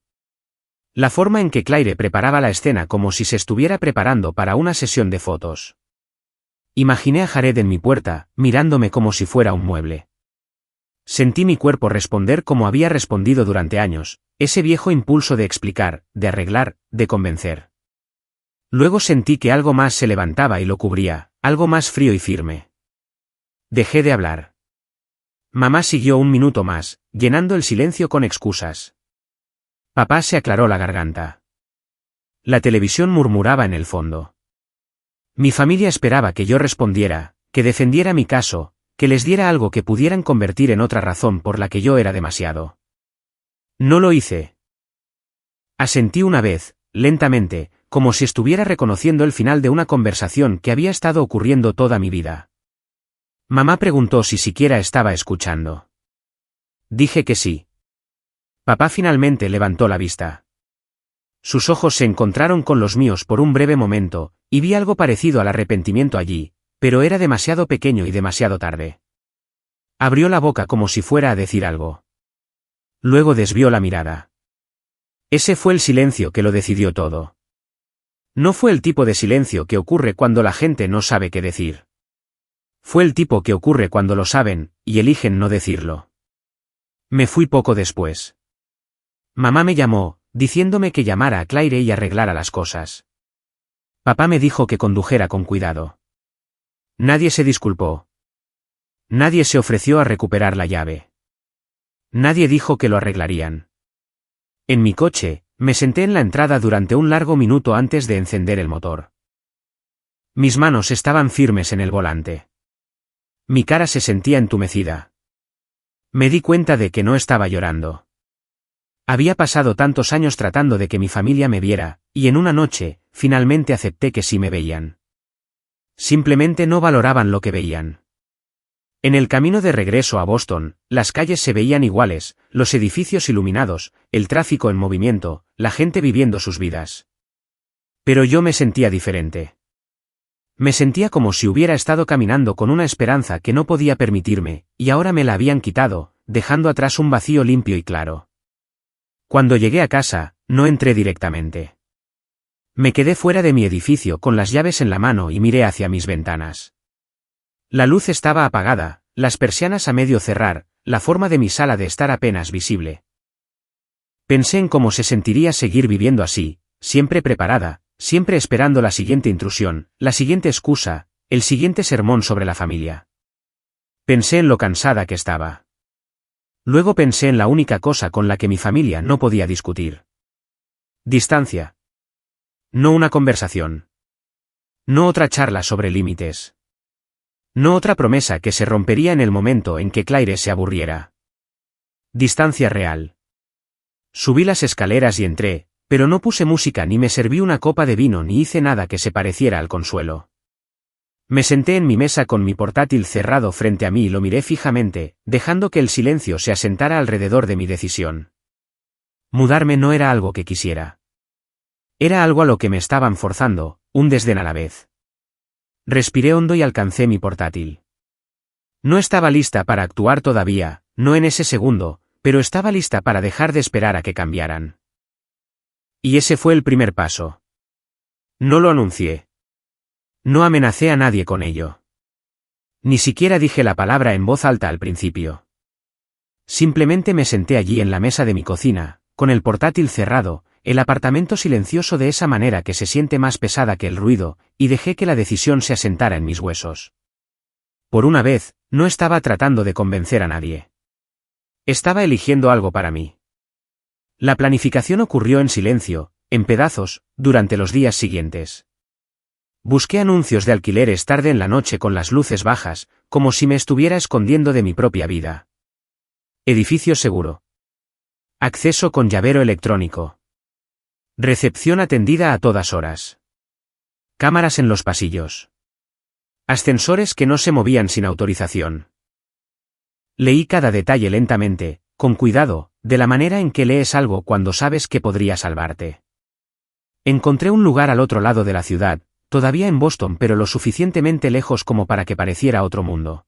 La forma en que Claire preparaba la escena como si se estuviera preparando para una sesión de fotos. Imaginé a Jared en mi puerta, mirándome como si fuera un mueble. Sentí mi cuerpo responder como había respondido durante años, ese viejo impulso de explicar, de arreglar, de convencer. Luego sentí que algo más se levantaba y lo cubría, algo más frío y firme. Dejé de hablar. Mamá siguió un minuto más, llenando el silencio con excusas. Papá se aclaró la garganta. La televisión murmuraba en el fondo. Mi familia esperaba que yo respondiera, que defendiera mi caso, que les diera algo que pudieran convertir en otra razón por la que yo era demasiado. No lo hice. Asentí una vez, lentamente, como si estuviera reconociendo el final de una conversación que había estado ocurriendo toda mi vida. Mamá preguntó si siquiera estaba escuchando. Dije que sí. Papá finalmente levantó la vista. Sus ojos se encontraron con los míos por un breve momento, y vi algo parecido al arrepentimiento allí, pero era demasiado pequeño y demasiado tarde. Abrió la boca como si fuera a decir algo. Luego desvió la mirada. Ese fue el silencio que lo decidió todo. No fue el tipo de silencio que ocurre cuando la gente no sabe qué decir. Fue el tipo que ocurre cuando lo saben, y eligen no decirlo. Me fui poco después. Mamá me llamó, diciéndome que llamara a Claire y arreglara las cosas. Papá me dijo que condujera con cuidado. Nadie se disculpó. Nadie se ofreció a recuperar la llave. Nadie dijo que lo arreglarían. En mi coche, me senté en la entrada durante un largo minuto antes de encender el motor. Mis manos estaban firmes en el volante. Mi cara se sentía entumecida. Me di cuenta de que no estaba llorando. Había pasado tantos años tratando de que mi familia me viera, y en una noche, finalmente acepté que sí me veían. Simplemente no valoraban lo que veían. En el camino de regreso a Boston, las calles se veían iguales, los edificios iluminados, el tráfico en movimiento, la gente viviendo sus vidas. Pero yo me sentía diferente. Me sentía como si hubiera estado caminando con una esperanza que no podía permitirme, y ahora me la habían quitado, dejando atrás un vacío limpio y claro. Cuando llegué a casa, no entré directamente. Me quedé fuera de mi edificio con las llaves en la mano y miré hacia mis ventanas. La luz estaba apagada, las persianas a medio cerrar, la forma de mi sala de estar apenas visible. Pensé en cómo se sentiría seguir viviendo así, siempre preparada, siempre esperando la siguiente intrusión, la siguiente excusa, el siguiente sermón sobre la familia. Pensé en lo cansada que estaba. Luego pensé en la única cosa con la que mi familia no podía discutir. Distancia. No una conversación. No otra charla sobre límites. No otra promesa que se rompería en el momento en que Claire se aburriera. Distancia real. Subí las escaleras y entré, pero no puse música ni me serví una copa de vino ni hice nada que se pareciera al consuelo. Me senté en mi mesa con mi portátil cerrado frente a mí y lo miré fijamente, dejando que el silencio se asentara alrededor de mi decisión. Mudarme no era algo que quisiera. Era algo a lo que me estaban forzando, un desdén a la vez. Respiré hondo y alcancé mi portátil. No estaba lista para actuar todavía, no en ese segundo, pero estaba lista para dejar de esperar a que cambiaran. Y ese fue el primer paso. No lo anuncié. No amenacé a nadie con ello. Ni siquiera dije la palabra en voz alta al principio. Simplemente me senté allí en la mesa de mi cocina, con el portátil cerrado, el apartamento silencioso de esa manera que se siente más pesada que el ruido, y dejé que la decisión se asentara en mis huesos. Por una vez, no estaba tratando de convencer a nadie. Estaba eligiendo algo para mí. La planificación ocurrió en silencio, en pedazos, durante los días siguientes. Busqué anuncios de alquileres tarde en la noche con las luces bajas, como si me estuviera escondiendo de mi propia vida. Edificio seguro. Acceso con llavero electrónico. Recepción atendida a todas horas. Cámaras en los pasillos. Ascensores que no se movían sin autorización. Leí cada detalle lentamente, con cuidado, de la manera en que lees algo cuando sabes que podría salvarte. Encontré un lugar al otro lado de la ciudad, todavía en Boston pero lo suficientemente lejos como para que pareciera otro mundo.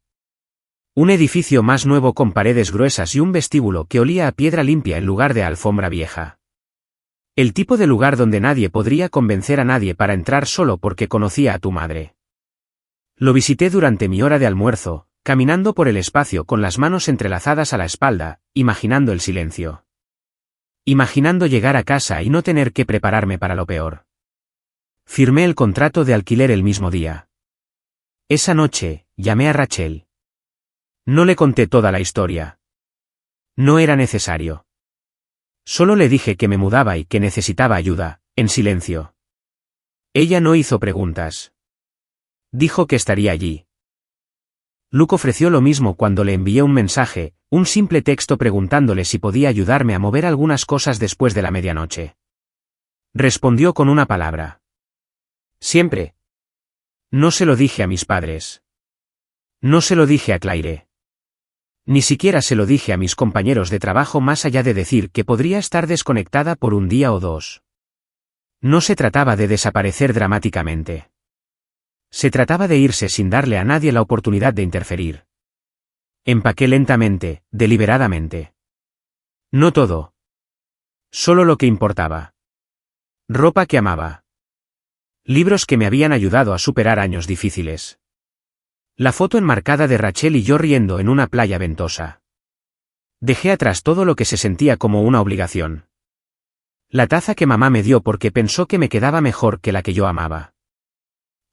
Un edificio más nuevo con paredes gruesas y un vestíbulo que olía a piedra limpia en lugar de alfombra vieja. El tipo de lugar donde nadie podría convencer a nadie para entrar solo porque conocía a tu madre. Lo visité durante mi hora de almuerzo, caminando por el espacio con las manos entrelazadas a la espalda, imaginando el silencio. Imaginando llegar a casa y no tener que prepararme para lo peor. Firmé el contrato de alquiler el mismo día. Esa noche, llamé a Rachel. No le conté toda la historia. No era necesario. Solo le dije que me mudaba y que necesitaba ayuda, en silencio. Ella no hizo preguntas. Dijo que estaría allí. Luke ofreció lo mismo cuando le envié un mensaje, un simple texto preguntándole si podía ayudarme a mover algunas cosas después de la medianoche. Respondió con una palabra. Siempre. No se lo dije a mis padres. No se lo dije a Claire. Ni siquiera se lo dije a mis compañeros de trabajo más allá de decir que podría estar desconectada por un día o dos. No se trataba de desaparecer dramáticamente. Se trataba de irse sin darle a nadie la oportunidad de interferir. Empaqué lentamente, deliberadamente. No todo. Solo lo que importaba. Ropa que amaba. Libros que me habían ayudado a superar años difíciles. La foto enmarcada de Rachel y yo riendo en una playa ventosa. Dejé atrás todo lo que se sentía como una obligación. La taza que mamá me dio porque pensó que me quedaba mejor que la que yo amaba.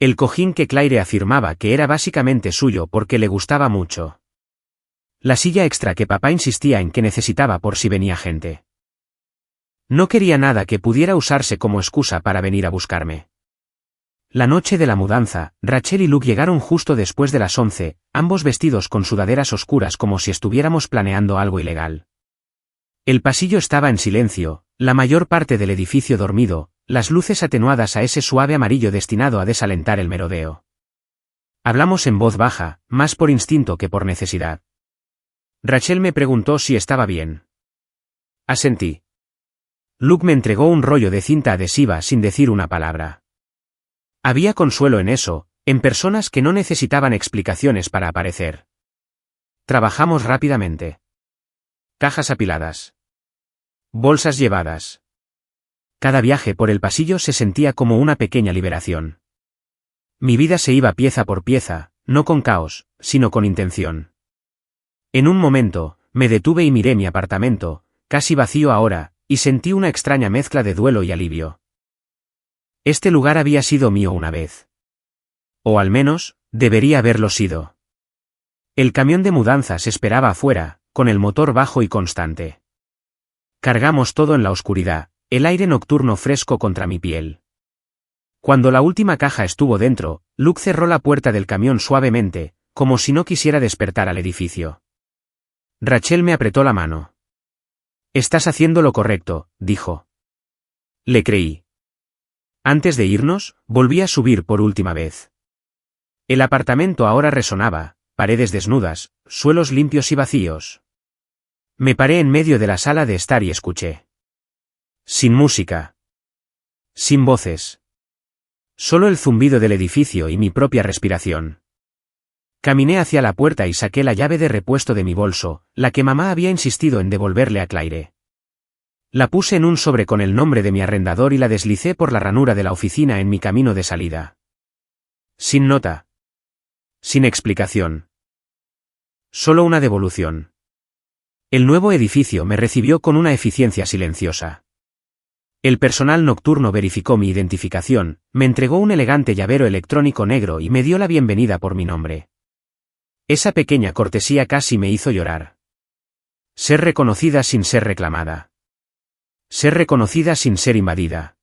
El cojín que Claire afirmaba que era básicamente suyo porque le gustaba mucho. La silla extra que papá insistía en que necesitaba por si venía gente. No quería nada que pudiera usarse como excusa para venir a buscarme. La noche de la mudanza, Rachel y Luke llegaron justo después de las 11, ambos vestidos con sudaderas oscuras como si estuviéramos planeando algo ilegal. El pasillo estaba en silencio, la mayor parte del edificio dormido, las luces atenuadas a ese suave amarillo destinado a desalentar el merodeo. Hablamos en voz baja, más por instinto que por necesidad. Rachel me preguntó si estaba bien. Asentí. Luke me entregó un rollo de cinta adhesiva sin decir una palabra. Había consuelo en eso, en personas que no necesitaban explicaciones para aparecer. Trabajamos rápidamente. Cajas apiladas. Bolsas llevadas. Cada viaje por el pasillo se sentía como una pequeña liberación. Mi vida se iba pieza por pieza, no con caos, sino con intención. En un momento, me detuve y miré mi apartamento, casi vacío ahora, y sentí una extraña mezcla de duelo y alivio. Este lugar había sido mío una vez. O al menos, debería haberlo sido. El camión de mudanzas esperaba afuera, con el motor bajo y constante. Cargamos todo en la oscuridad, el aire nocturno fresco contra mi piel. Cuando la última caja estuvo dentro, Luke cerró la puerta del camión suavemente, como si no quisiera despertar al edificio. Rachel me apretó la mano. Estás haciendo lo correcto, dijo. Le creí. Antes de irnos, volví a subir por última vez. El apartamento ahora resonaba, paredes desnudas, suelos limpios y vacíos. Me paré en medio de la sala de estar y escuché. Sin música. Sin voces. Solo el zumbido del edificio y mi propia respiración. Caminé hacia la puerta y saqué la llave de repuesto de mi bolso, la que mamá había insistido en devolverle a Claire. La puse en un sobre con el nombre de mi arrendador y la deslicé por la ranura de la oficina en mi camino de salida. Sin nota. Sin explicación. Solo una devolución. El nuevo edificio me recibió con una eficiencia silenciosa. El personal nocturno verificó mi identificación, me entregó un elegante llavero electrónico negro y me dio la bienvenida por mi nombre. Esa pequeña cortesía casi me hizo llorar. Ser reconocida sin ser reclamada. Ser reconocida sin ser invadida.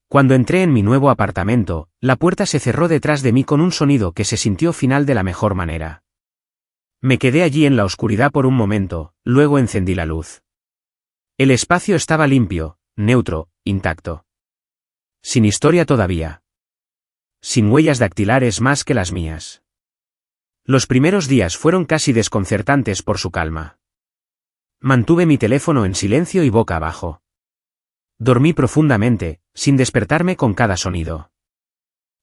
Cuando entré en mi nuevo apartamento, la puerta se cerró detrás de mí con un sonido que se sintió final de la mejor manera. Me quedé allí en la oscuridad por un momento, luego encendí la luz. El espacio estaba limpio, neutro, intacto. Sin historia todavía. Sin huellas dactilares más que las mías. Los primeros días fueron casi desconcertantes por su calma. Mantuve mi teléfono en silencio y boca abajo. Dormí profundamente, sin despertarme con cada sonido.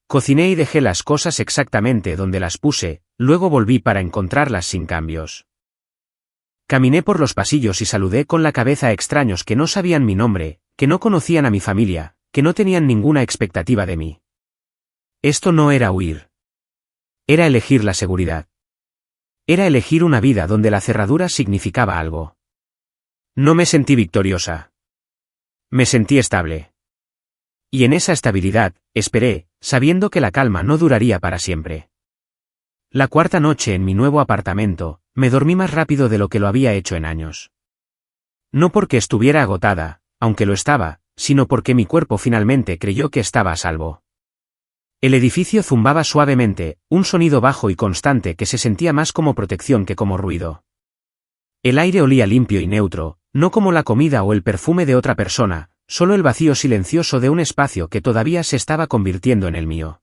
Cociné y dejé las cosas exactamente donde las puse, luego volví para encontrarlas sin cambios. Caminé por los pasillos y saludé con la cabeza a extraños que no sabían mi nombre, que no conocían a mi familia, que no tenían ninguna expectativa de mí. Esto no era huir. Era elegir la seguridad. Era elegir una vida donde la cerradura significaba algo. No me sentí victoriosa. Me sentí estable. Y en esa estabilidad, esperé, sabiendo que la calma no duraría para siempre. La cuarta noche en mi nuevo apartamento, me dormí más rápido de lo que lo había hecho en años. No porque estuviera agotada, aunque lo estaba, sino porque mi cuerpo finalmente creyó que estaba a salvo. El edificio zumbaba suavemente, un sonido bajo y constante que se sentía más como protección que como ruido. El aire olía limpio y neutro, no como la comida o el perfume de otra persona, solo el vacío silencioso de un espacio que todavía se estaba convirtiendo en el mío.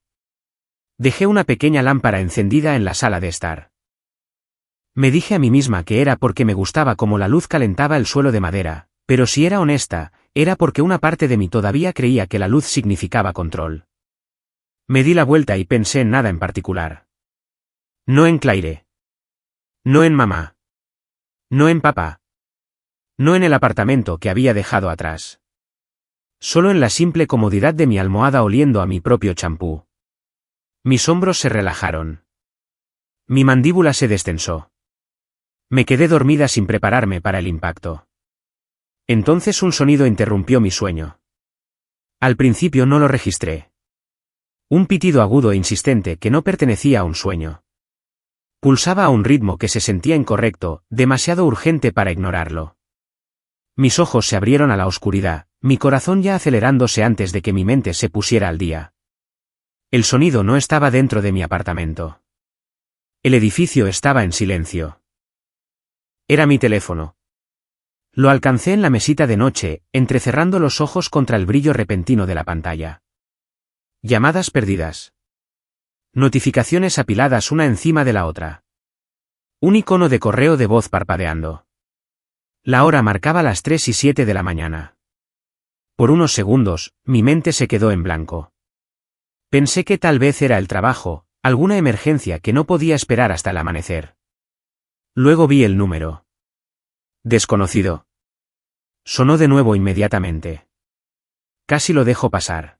Dejé una pequeña lámpara encendida en la sala de estar. Me dije a mí misma que era porque me gustaba cómo la luz calentaba el suelo de madera, pero si era honesta, era porque una parte de mí todavía creía que la luz significaba control. Me di la vuelta y pensé en nada en particular. No en Claire. No en mamá. No en papá. No en el apartamento que había dejado atrás. Solo en la simple comodidad de mi almohada oliendo a mi propio champú. Mis hombros se relajaron. Mi mandíbula se destensó. Me quedé dormida sin prepararme para el impacto. Entonces un sonido interrumpió mi sueño. Al principio no lo registré. Un pitido agudo e insistente que no pertenecía a un sueño. Pulsaba a un ritmo que se sentía incorrecto, demasiado urgente para ignorarlo. Mis ojos se abrieron a la oscuridad, mi corazón ya acelerándose antes de que mi mente se pusiera al día. El sonido no estaba dentro de mi apartamento. El edificio estaba en silencio. Era mi teléfono. Lo alcancé en la mesita de noche, entrecerrando los ojos contra el brillo repentino de la pantalla. Llamadas perdidas. Notificaciones apiladas una encima de la otra. Un icono de correo de voz parpadeando. La hora marcaba las 3:07 de la mañana. Por unos segundos, mi mente se quedó en blanco. Pensé que tal vez era el trabajo, alguna emergencia que no podía esperar hasta el amanecer. Luego vi el número. Desconocido. Sonó de nuevo inmediatamente. Casi lo dejo pasar.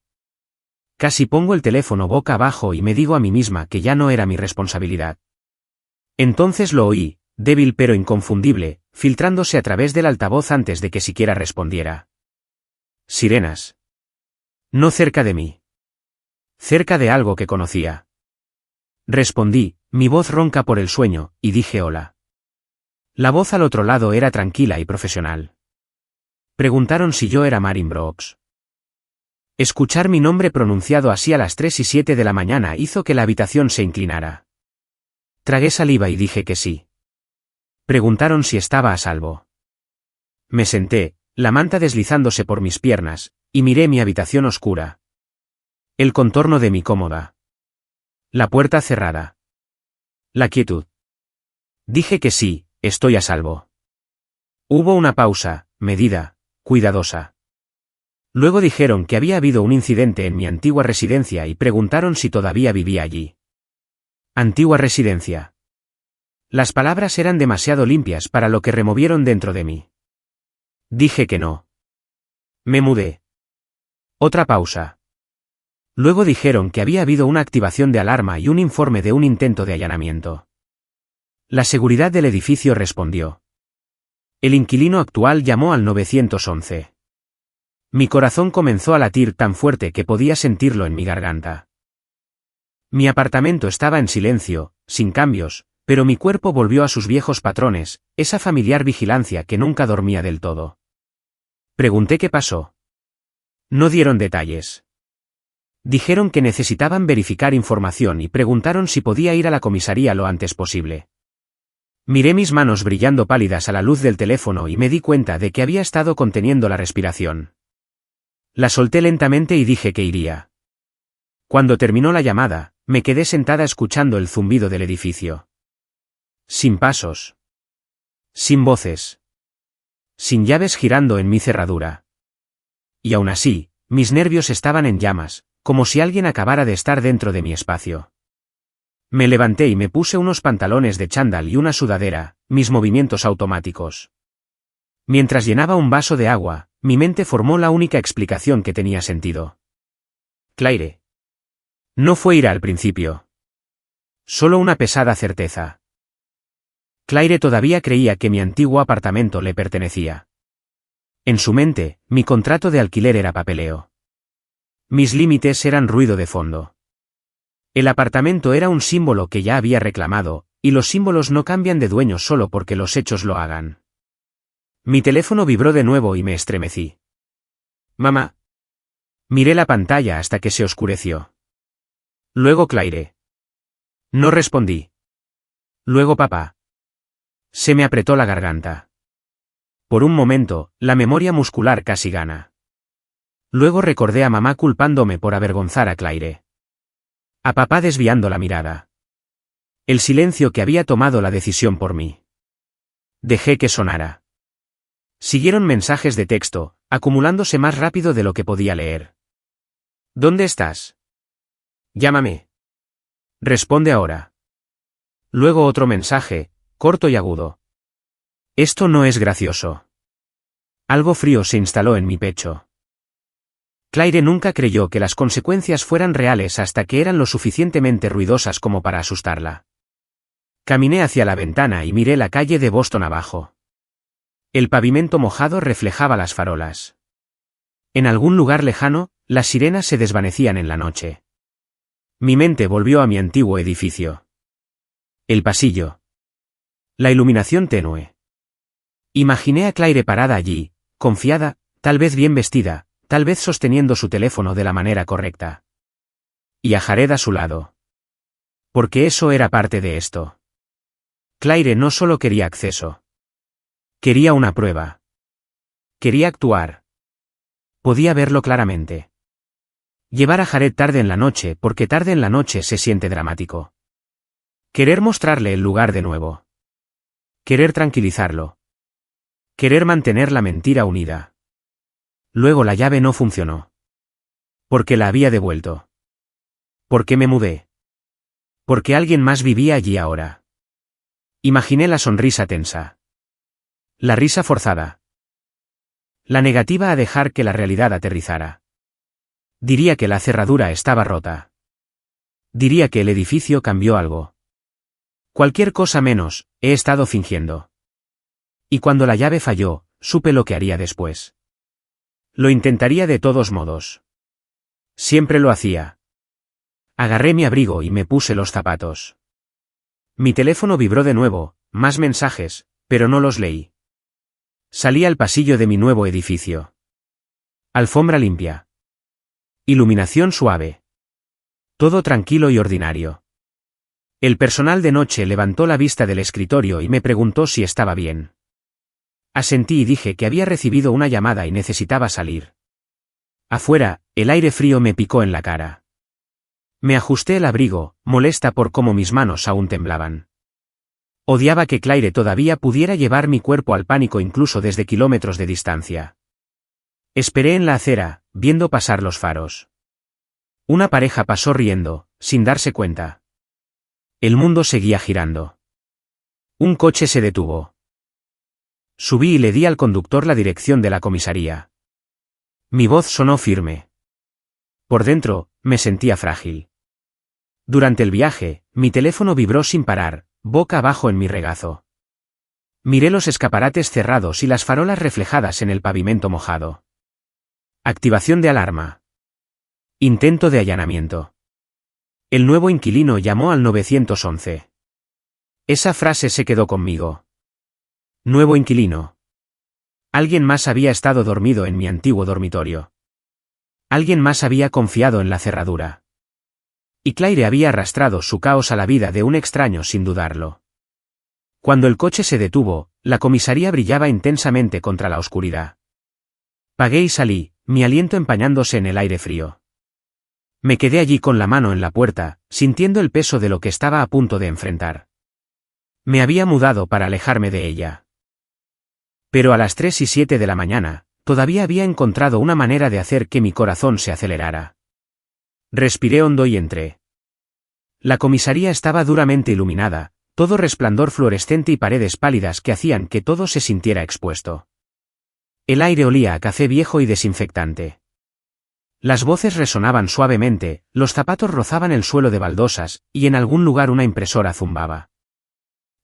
Casi pongo el teléfono boca abajo y me digo a mí misma que ya no era mi responsabilidad. Entonces lo oí, débil pero inconfundible, filtrándose a través del altavoz antes de que siquiera respondiera. Sirenas. No cerca de mí. Cerca de algo que conocía. Respondí, mi voz ronca por el sueño, y dije hola. La voz al otro lado era tranquila y profesional. Preguntaron si yo era Marin Brooks. Escuchar mi nombre pronunciado así a las 3:07 de la mañana hizo que la habitación se inclinara. Tragué saliva y dije que sí. Preguntaron si estaba a salvo. Me senté, la manta deslizándose por mis piernas, y miré mi habitación oscura. El contorno de mi cómoda. La puerta cerrada. La quietud. Dije que sí, estoy a salvo. Hubo una pausa, medida, cuidadosa. Luego dijeron que había habido un incidente en mi antigua residencia y preguntaron si todavía vivía allí. Antigua residencia. Las palabras eran demasiado limpias para lo que removieron dentro de mí. Dije que no. Me mudé. Otra pausa. Luego dijeron que había habido una activación de alarma y un informe de un intento de allanamiento. La seguridad del edificio respondió. El inquilino actual llamó al 911. Mi corazón comenzó a latir tan fuerte que podía sentirlo en mi garganta. Mi apartamento estaba en silencio, sin cambios, pero mi cuerpo volvió a sus viejos patrones, esa familiar vigilancia que nunca dormía del todo. Pregunté qué pasó. No dieron detalles. Dijeron que necesitaban verificar información y preguntaron si podía ir a la comisaría lo antes posible. Miré mis manos brillando pálidas a la luz del teléfono y me di cuenta de que había estado conteniendo la respiración. La solté lentamente y dije que iría. Cuando terminó la llamada, me quedé sentada escuchando el zumbido del edificio. Sin pasos. Sin voces. Sin llaves girando en mi cerradura. Y aún así, mis nervios estaban en llamas, como si alguien acabara de estar dentro de mi espacio. Me levanté y me puse unos pantalones de chándal y una sudadera, mis movimientos automáticos. Mientras llenaba un vaso de agua, mi mente formó la única explicación que tenía sentido. Claire. No fue ira al principio. Solo una pesada certeza. Claire todavía creía que mi antiguo apartamento le pertenecía. En su mente, mi contrato de alquiler era papeleo. Mis límites eran ruido de fondo. El apartamento era un símbolo que ya había reclamado, y los símbolos no cambian de dueño solo porque los hechos lo hagan. Mi teléfono vibró de nuevo y me estremecí. Mamá. Miré la pantalla hasta que se oscureció. Luego Claire. No respondí. Luego papá. Se me apretó la garganta. Por un momento, la memoria muscular casi gana. Luego recordé a mamá culpándome por avergonzar a Claire. A papá desviando la mirada. El silencio que había tomado la decisión por mí. Dejé que sonara. Siguieron mensajes de texto, acumulándose más rápido de lo que podía leer. ¿Dónde estás? Llámame. Responde ahora. Luego otro mensaje, corto y agudo. Esto no es gracioso. Algo frío se instaló en mi pecho. Claire nunca creyó que las consecuencias fueran reales hasta que eran lo suficientemente ruidosas como para asustarla. Caminé hacia la ventana y miré la calle de Boston abajo. El pavimento mojado reflejaba las farolas. En algún lugar lejano, las sirenas se desvanecían en la noche. Mi mente volvió a mi antiguo edificio. El pasillo. La iluminación tenue. Imaginé a Claire parada allí, confiada, tal vez bien vestida, tal vez sosteniendo su teléfono de la manera correcta. Y a Jared a su lado. Porque eso era parte de esto. Claire no solo quería acceso. Quería una prueba. Quería actuar. Podía verlo claramente. Llevar a Jared tarde en la noche porque tarde en la noche se siente dramático. Querer mostrarle el lugar de nuevo. Querer tranquilizarlo. Querer mantener la mentira unida. Luego la llave no funcionó. Porque la había devuelto. Porque me mudé. Porque alguien más vivía allí ahora. Imaginé la sonrisa tensa. La risa forzada. La negativa a dejar que la realidad aterrizara. Diría que la cerradura estaba rota. Diría que el edificio cambió algo. Cualquier cosa menos, he estado fingiendo. Y cuando la llave falló, supe lo que haría después. Lo intentaría de todos modos. Siempre lo hacía. Agarré mi abrigo y me puse los zapatos. Mi teléfono vibró de nuevo, más mensajes, pero no los leí. Salí al pasillo de mi nuevo edificio. Alfombra limpia. Iluminación suave. Todo tranquilo y ordinario. El personal de noche levantó la vista del escritorio y me preguntó si estaba bien. Asentí y dije que había recibido una llamada y necesitaba salir. Afuera, el aire frío me picó en la cara. Me ajusté el abrigo, molesta por cómo mis manos aún temblaban. Odiaba que Claire todavía pudiera llevar mi cuerpo al pánico incluso desde kilómetros de distancia. Esperé en la acera, viendo pasar los faros. Una pareja pasó riendo, sin darse cuenta. El mundo seguía girando. Un coche se detuvo. Subí y le di al conductor la dirección de la comisaría. Mi voz sonó firme. Por dentro, me sentía frágil. Durante el viaje, mi teléfono vibró sin parar, boca abajo en mi regazo. Miré los escaparates cerrados y las farolas reflejadas en el pavimento mojado. Activación de alarma. Intento de allanamiento. El nuevo inquilino llamó al 911. Esa frase se quedó conmigo. Nuevo inquilino. Alguien más había estado dormido en mi antiguo dormitorio. Alguien más había confiado en la cerradura. Y Claire había arrastrado su caos a la vida de un extraño sin dudarlo. Cuando el coche se detuvo, la comisaría brillaba intensamente contra la oscuridad. Pagué y salí, mi aliento empañándose en el aire frío. Me quedé allí con la mano en la puerta, sintiendo el peso de lo que estaba a punto de enfrentar. Me había mudado para alejarme de ella. Pero a las 3:07 de la mañana, todavía había encontrado una manera de hacer que mi corazón se acelerara. Respiré hondo y entré. La comisaría estaba duramente iluminada, todo resplandor fluorescente y paredes pálidas que hacían que todo se sintiera expuesto. El aire olía a café viejo y desinfectante. Las voces resonaban suavemente, los zapatos rozaban el suelo de baldosas, y en algún lugar una impresora zumbaba.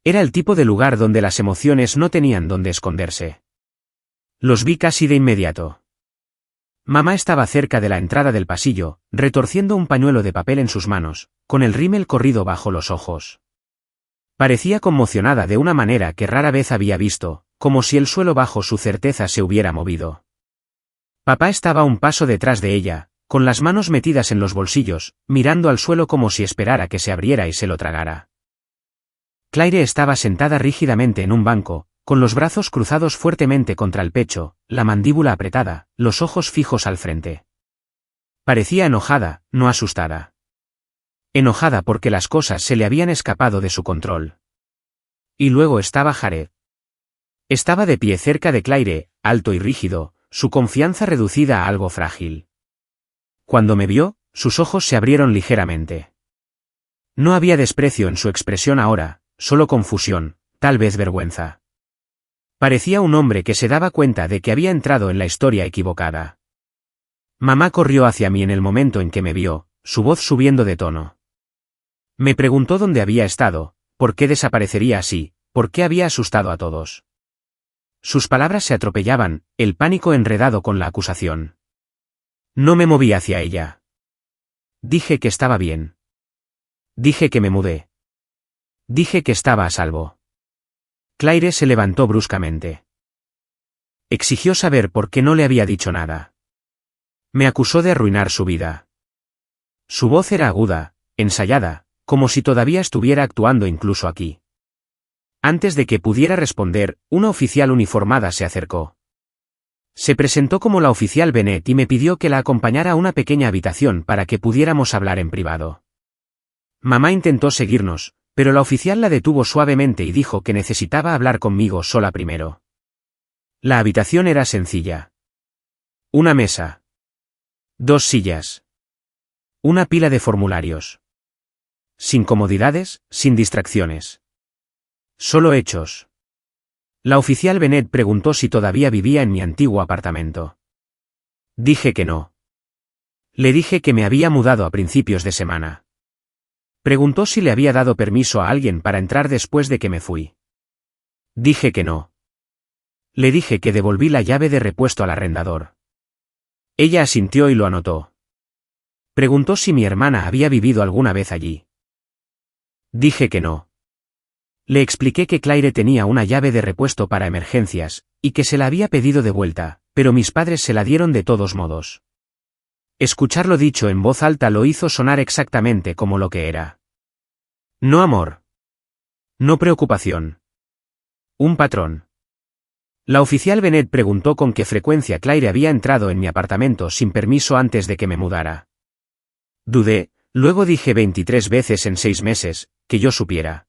Era el tipo de lugar donde las emociones no tenían dónde esconderse. Los vi casi de inmediato. Mamá estaba cerca de la entrada del pasillo, retorciendo un pañuelo de papel en sus manos, con el rímel corrido bajo los ojos. Parecía conmocionada de una manera que rara vez había visto, como si el suelo bajo su certeza se hubiera movido. Papá estaba un paso detrás de ella, con las manos metidas en los bolsillos, mirando al suelo como si esperara que se abriera y se lo tragara. Claire estaba sentada rígidamente en un banco, con los brazos cruzados fuertemente contra el pecho, la mandíbula apretada, los ojos fijos al frente. Parecía enojada, no asustada. Enojada porque las cosas se le habían escapado de su control. Y luego estaba Jared. Estaba de pie cerca de Claire, alto y rígido, su confianza reducida a algo frágil. Cuando me vio, sus ojos se abrieron ligeramente. No había desprecio en su expresión ahora, solo confusión, tal vez vergüenza. Parecía un hombre que se daba cuenta de que había entrado en la historia equivocada. Mamá corrió hacia mí en el momento en que me vio, su voz subiendo de tono. Me preguntó dónde había estado, por qué desaparecería así, por qué había asustado a todos. Sus palabras se atropellaban, el pánico enredado con la acusación. No me moví hacia ella. Dije que estaba bien. Dije que me mudé. Dije que estaba a salvo. Claire se levantó bruscamente. Exigió saber por qué no le había dicho nada. Me acusó de arruinar su vida. Su voz era aguda, ensayada, como si todavía estuviera actuando incluso aquí. Antes de que pudiera responder, una oficial uniformada se acercó. Se presentó como la oficial Bennett y me pidió que la acompañara a una pequeña habitación para que pudiéramos hablar en privado. Mamá intentó seguirnos, pero la oficial la detuvo suavemente y dijo que necesitaba hablar conmigo sola primero. La habitación era sencilla. Una mesa. 2 sillas. Una pila de formularios. Sin comodidades, sin distracciones. Solo hechos. La oficial Bennett preguntó si todavía vivía en mi antiguo apartamento. Dije que no. Le dije que me había mudado a principios de semana. Preguntó si le había dado permiso a alguien para entrar después de que me fui. Dije que no. Le dije que devolví la llave de repuesto al arrendador. Ella asintió y lo anotó. Preguntó si mi hermana había vivido alguna vez allí. Dije que no. Le expliqué que Claire tenía una llave de repuesto para emergencias, y que se la había pedido de vuelta, pero mis padres se la dieron de todos modos. Escucharlo dicho en voz alta lo hizo sonar exactamente como lo que era. No amor. No preocupación. Un patrón. La oficial Bennett preguntó con qué frecuencia Claire había entrado en mi apartamento sin permiso antes de que me mudara. Dudé, luego dije 23 veces en 6 meses, que yo supiera.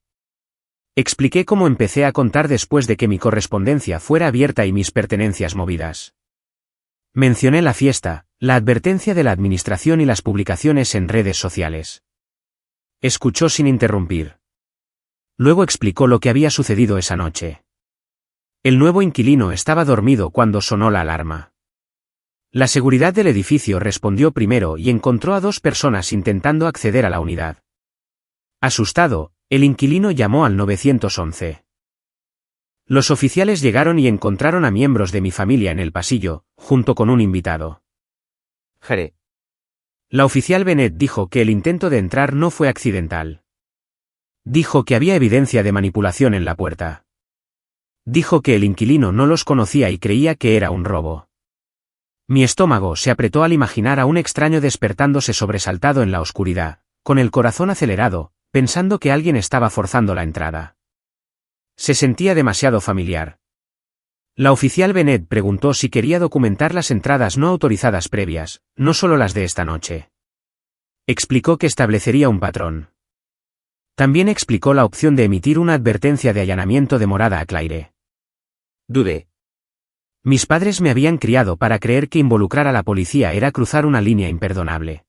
Expliqué cómo empecé a contar después de que mi correspondencia fuera abierta y mis pertenencias movidas. Mencioné la fiesta, la advertencia de la administración y las publicaciones en redes sociales. Escuchó sin interrumpir. Luego explicó lo que había sucedido esa noche. El nuevo inquilino estaba dormido cuando sonó la alarma. La seguridad del edificio respondió primero y encontró a 2 personas intentando acceder a la unidad. Asustado, el inquilino llamó al 911. Los oficiales llegaron y encontraron a miembros de mi familia en el pasillo, junto con un invitado. Jare. La oficial Bennett dijo que el intento de entrar no fue accidental. Dijo que había evidencia de manipulación en la puerta. Dijo que el inquilino no los conocía y creía que era un robo. Mi estómago se apretó al imaginar a un extraño despertándose sobresaltado en la oscuridad, con el corazón acelerado, pensando que alguien estaba forzando la entrada. Se sentía demasiado familiar. La oficial Bennett preguntó si quería documentar las entradas no autorizadas previas, no solo las de esta noche. Explicó que establecería un patrón. También explicó la opción de emitir una advertencia de allanamiento de morada a Claire. Dudé. Mis padres me habían criado para creer que involucrar a la policía era cruzar una línea imperdonable.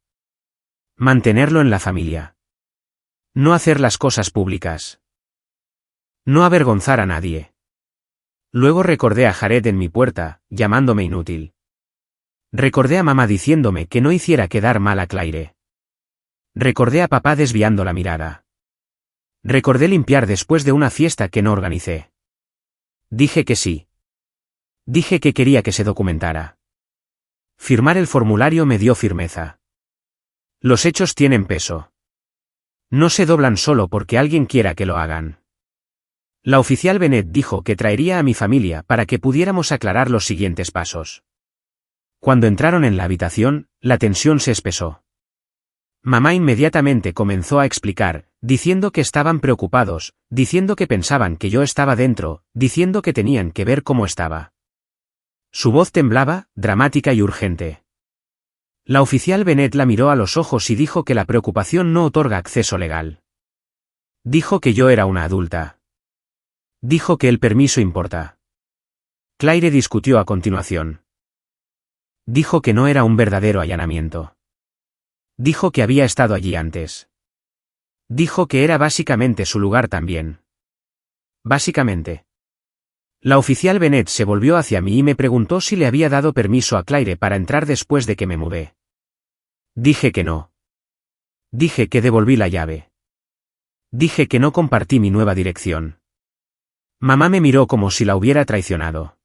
Mantenerlo en la familia. No hacer las cosas públicas. No avergonzar a nadie. Luego recordé a Jared en mi puerta, llamándome inútil. Recordé a mamá diciéndome que no hiciera quedar mal a Claire. Recordé a papá desviando la mirada. Recordé limpiar después de una fiesta que no organicé. Dije que sí. Dije que quería que se documentara. Firmar el formulario me dio firmeza. Los hechos tienen peso. No se doblan solo porque alguien quiera que lo hagan. La oficial Bennett dijo que traería a mi familia para que pudiéramos aclarar los siguientes pasos. Cuando entraron en la habitación, la tensión se espesó. Mamá inmediatamente comenzó a explicar, diciendo que estaban preocupados, diciendo que pensaban que yo estaba dentro, diciendo que tenían que ver cómo estaba. Su voz temblaba, dramática y urgente. La oficial Bennett la miró a los ojos y dijo que la preocupación no otorga acceso legal. Dijo que yo era una adulta. Dijo que el permiso importa. Claire discutió a continuación. Dijo que no era un verdadero allanamiento. Dijo que había estado allí antes. Dijo que era básicamente su lugar también. Básicamente. La oficial Bennett se volvió hacia mí y me preguntó si le había dado permiso a Claire para entrar después de que me mudé. Dije que no. Dije que devolví la llave. Dije que no compartí mi nueva dirección. Mamá me miró como si la hubiera traicionado.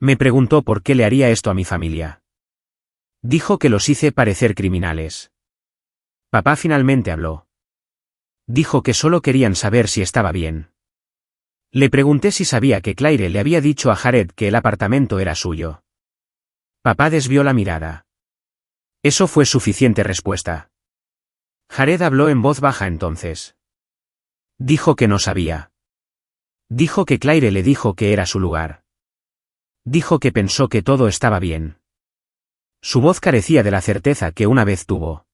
Me preguntó por qué le haría esto a mi familia. Dijo que los hice parecer criminales. Papá finalmente habló. Dijo que solo querían saber si estaba bien. Le pregunté si sabía que Claire le había dicho a Jared que el apartamento era suyo. Papá desvió la mirada. Eso fue suficiente respuesta. Jared habló en voz baja entonces. Dijo que no sabía. Dijo que Claire le dijo que era su lugar. Dijo que pensó que todo estaba bien. Su voz carecía de la certeza que una vez tuvo.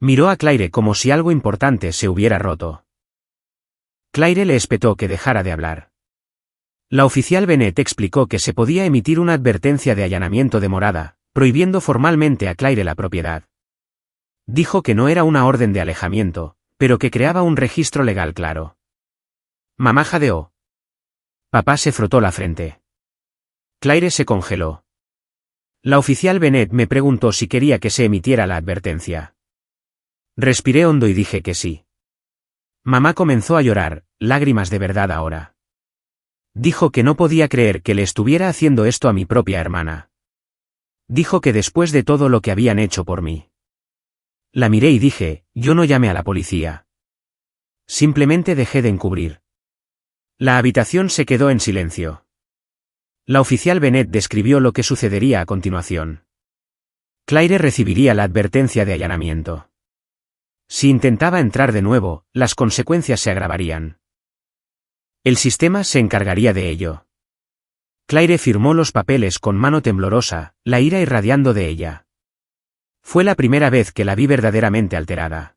Miró a Claire como si algo importante se hubiera roto. Claire le espetó que dejara de hablar. La oficial Bennett explicó que se podía emitir una advertencia de allanamiento de morada, prohibiendo formalmente a Claire la propiedad. Dijo que no era una orden de alejamiento, pero que creaba un registro legal claro. Mamá jadeó. Papá se frotó la frente. Claire se congeló. La oficial Bennett me preguntó si quería que se emitiera la advertencia. Respiré hondo y dije que sí. Mamá comenzó a llorar, lágrimas de verdad ahora. Dijo que no podía creer que le estuviera haciendo esto a mi propia hermana. Dijo que después de todo lo que habían hecho por mí. La miré y dije, yo no llamé a la policía. Simplemente dejé de encubrir. La habitación se quedó en silencio. La oficial Bennett describió lo que sucedería a continuación. Claire recibiría la advertencia de allanamiento. Si intentaba entrar de nuevo, las consecuencias se agravarían. El sistema se encargaría de ello. Claire firmó los papeles con mano temblorosa, la ira irradiando de ella. Fue la primera vez que la vi verdaderamente alterada.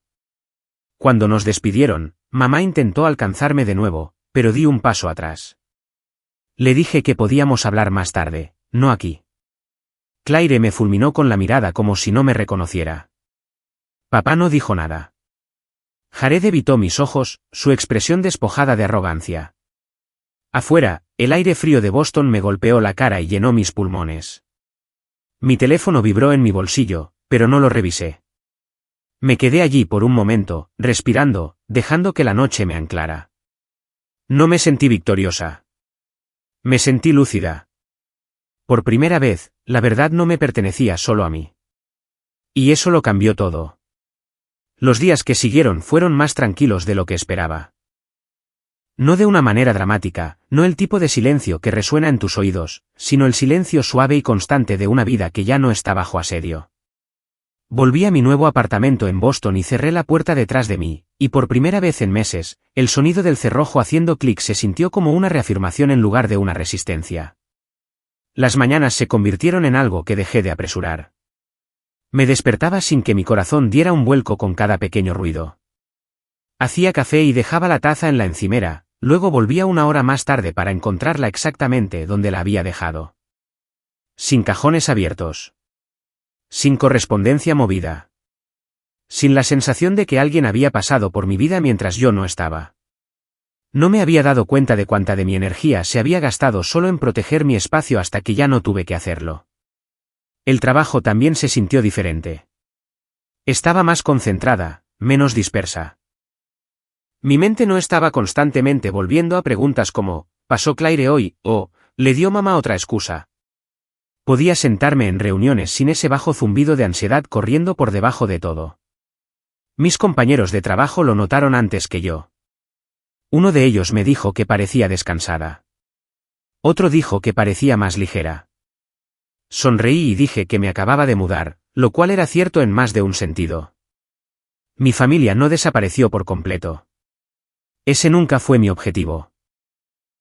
Cuando nos despidieron, mamá intentó alcanzarme de nuevo, pero di un paso atrás. Le dije que podíamos hablar más tarde, no aquí. Claire me fulminó con la mirada como si no me reconociera. Papá no dijo nada. Jared evitó mis ojos, su expresión despojada de arrogancia. Afuera, el aire frío de Boston me golpeó la cara y llenó mis pulmones. Mi teléfono vibró en mi bolsillo, pero no lo revisé. Me quedé allí por un momento, respirando, dejando que la noche me anclara. No me sentí victoriosa. Me sentí lúcida. Por primera vez, la verdad no me pertenecía solo a mí. Y eso lo cambió todo. Los días que siguieron fueron más tranquilos de lo que esperaba. No de una manera dramática, no el tipo de silencio que resuena en tus oídos, sino el silencio suave y constante de una vida que ya no está bajo asedio. Volví a mi nuevo apartamento en Boston y cerré la puerta detrás de mí, y por primera vez en meses, el sonido del cerrojo haciendo clic se sintió como una reafirmación en lugar de una resistencia. Las mañanas se convirtieron en algo que dejé de apresurar. Me despertaba sin que mi corazón diera un vuelco con cada pequeño ruido. Hacía café y dejaba la taza en la encimera, luego volvía una hora más tarde para encontrarla exactamente donde la había dejado. Sin cajones abiertos. Sin correspondencia movida. Sin la sensación de que alguien había pasado por mi vida mientras yo no estaba. No me había dado cuenta de cuánta de mi energía se había gastado solo en proteger mi espacio hasta que ya no tuve que hacerlo. El trabajo también se sintió diferente. Estaba más concentrada, menos dispersa. Mi mente no estaba constantemente volviendo a preguntas como, ¿pasó Claire hoy? O, ¿le dio mamá otra excusa? Podía sentarme en reuniones sin ese bajo zumbido de ansiedad corriendo por debajo de todo. Mis compañeros de trabajo lo notaron antes que yo. Uno de ellos me dijo que parecía descansada. Otro dijo que parecía más ligera. Sonreí y dije que me acababa de mudar, lo cual era cierto en más de un sentido. Mi familia no desapareció por completo. Ese nunca fue mi objetivo.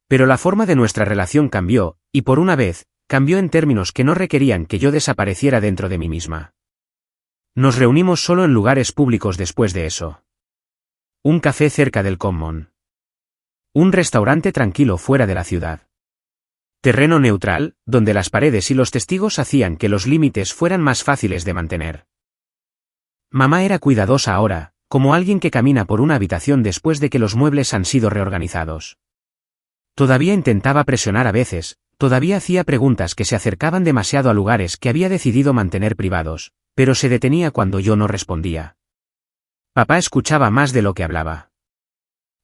Pero la forma de nuestra relación cambió, y por una vez, cambió en términos que no requerían que yo desapareciera dentro de mí misma. Nos reunimos solo en lugares públicos después de eso. Un café cerca del Common. Un restaurante tranquilo fuera de la ciudad. Terreno neutral, donde las paredes y los testigos hacían que los límites fueran más fáciles de mantener. Mamá era cuidadosa ahora, como alguien que camina por una habitación después de que los muebles han sido reorganizados. Todavía intentaba presionar a veces, todavía hacía preguntas que se acercaban demasiado a lugares que había decidido mantener privados, pero se detenía cuando yo no respondía. Papá escuchaba más de lo que hablaba.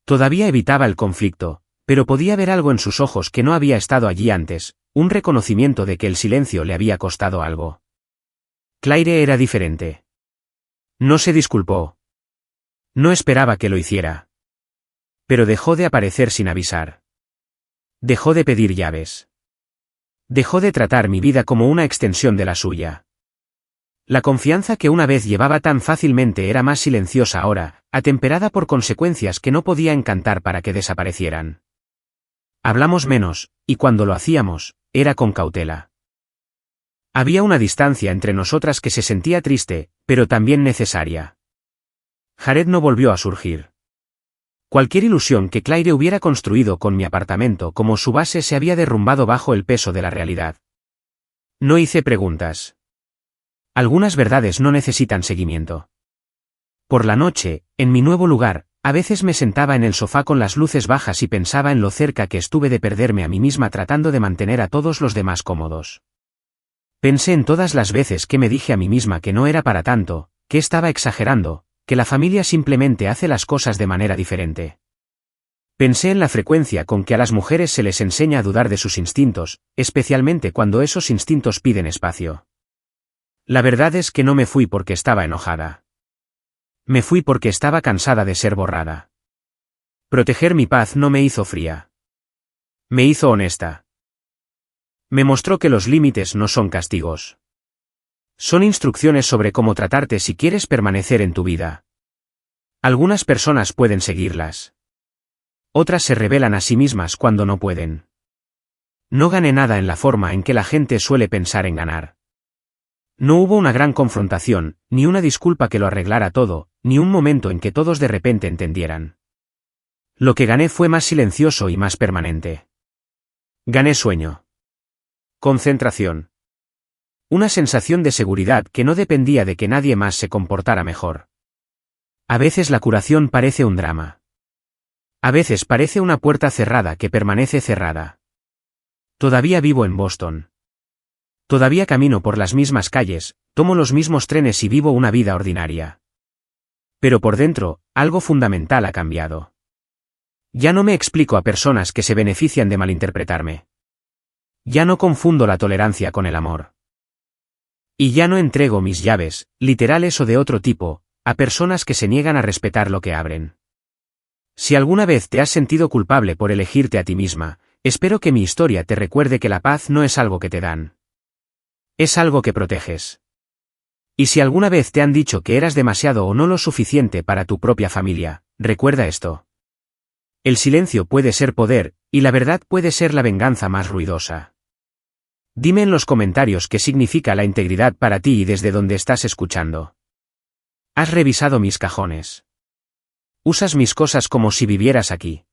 Todavía evitaba el conflicto, pero podía ver algo en sus ojos que no había estado allí antes, un reconocimiento de que el silencio le había costado algo. Claire era diferente. No se disculpó. No esperaba que lo hiciera. Pero dejó de aparecer sin avisar. Dejó de pedir llaves. Dejó de tratar mi vida como una extensión de la suya. La confianza que una vez llevaba tan fácilmente era más silenciosa ahora, atemperada por consecuencias que no podía encantar para que desaparecieran. Hablamos menos, y cuando lo hacíamos, era con cautela. Había una distancia entre nosotras que se sentía triste, pero también necesaria. Jared no volvió a surgir. Cualquier ilusión que Claire hubiera construido con mi apartamento como su base se había derrumbado bajo el peso de la realidad. No hice preguntas. Algunas verdades no necesitan seguimiento. Por la noche, en mi nuevo lugar, a veces me sentaba en el sofá con las luces bajas y pensaba en lo cerca que estuve de perderme a mí misma tratando de mantener a todos los demás cómodos. Pensé en todas las veces que me dije a mí misma que no era para tanto, que estaba exagerando, que la familia simplemente hace las cosas de manera diferente. Pensé en la frecuencia con que a las mujeres se les enseña a dudar de sus instintos, especialmente cuando esos instintos piden espacio. La verdad es que no me fui porque estaba enojada. Me fui porque estaba cansada de ser borrada. Proteger mi paz no me hizo fría. Me hizo honesta. Me mostró que los límites no son castigos. Son instrucciones sobre cómo tratarte si quieres permanecer en tu vida. Algunas personas pueden seguirlas. Otras se rebelan a sí mismas cuando no pueden. No gané nada en la forma en que la gente suele pensar en ganar. No hubo una gran confrontación, ni una disculpa que lo arreglara todo, ni un momento en que todos de repente entendieran. Lo que gané fue más silencioso y más permanente. Gané sueño. Concentración. Una sensación de seguridad que no dependía de que nadie más se comportara mejor. A veces la curación parece un drama. A veces parece una puerta cerrada que permanece cerrada. Todavía vivo en Boston. Todavía camino por las mismas calles, tomo los mismos trenes y vivo una vida ordinaria. Pero por dentro, algo fundamental ha cambiado. Ya no me explico a personas que se benefician de malinterpretarme. Ya no confundo la tolerancia con el amor. Y ya no entrego mis llaves, literales o de otro tipo, a personas que se niegan a respetar lo que abren. Si alguna vez te has sentido culpable por elegirte a ti misma, espero que mi historia te recuerde que la paz no es algo que te dan. Es algo que proteges. Y si alguna vez te han dicho que eras demasiado o no lo suficiente para tu propia familia, recuerda esto. El silencio puede ser poder, y la verdad puede ser la venganza más ruidosa. Dime en los comentarios qué significa la integridad para ti y desde dónde estás escuchando. ¿Has revisado mis cajones? ¿Usas mis cosas como si vivieras aquí?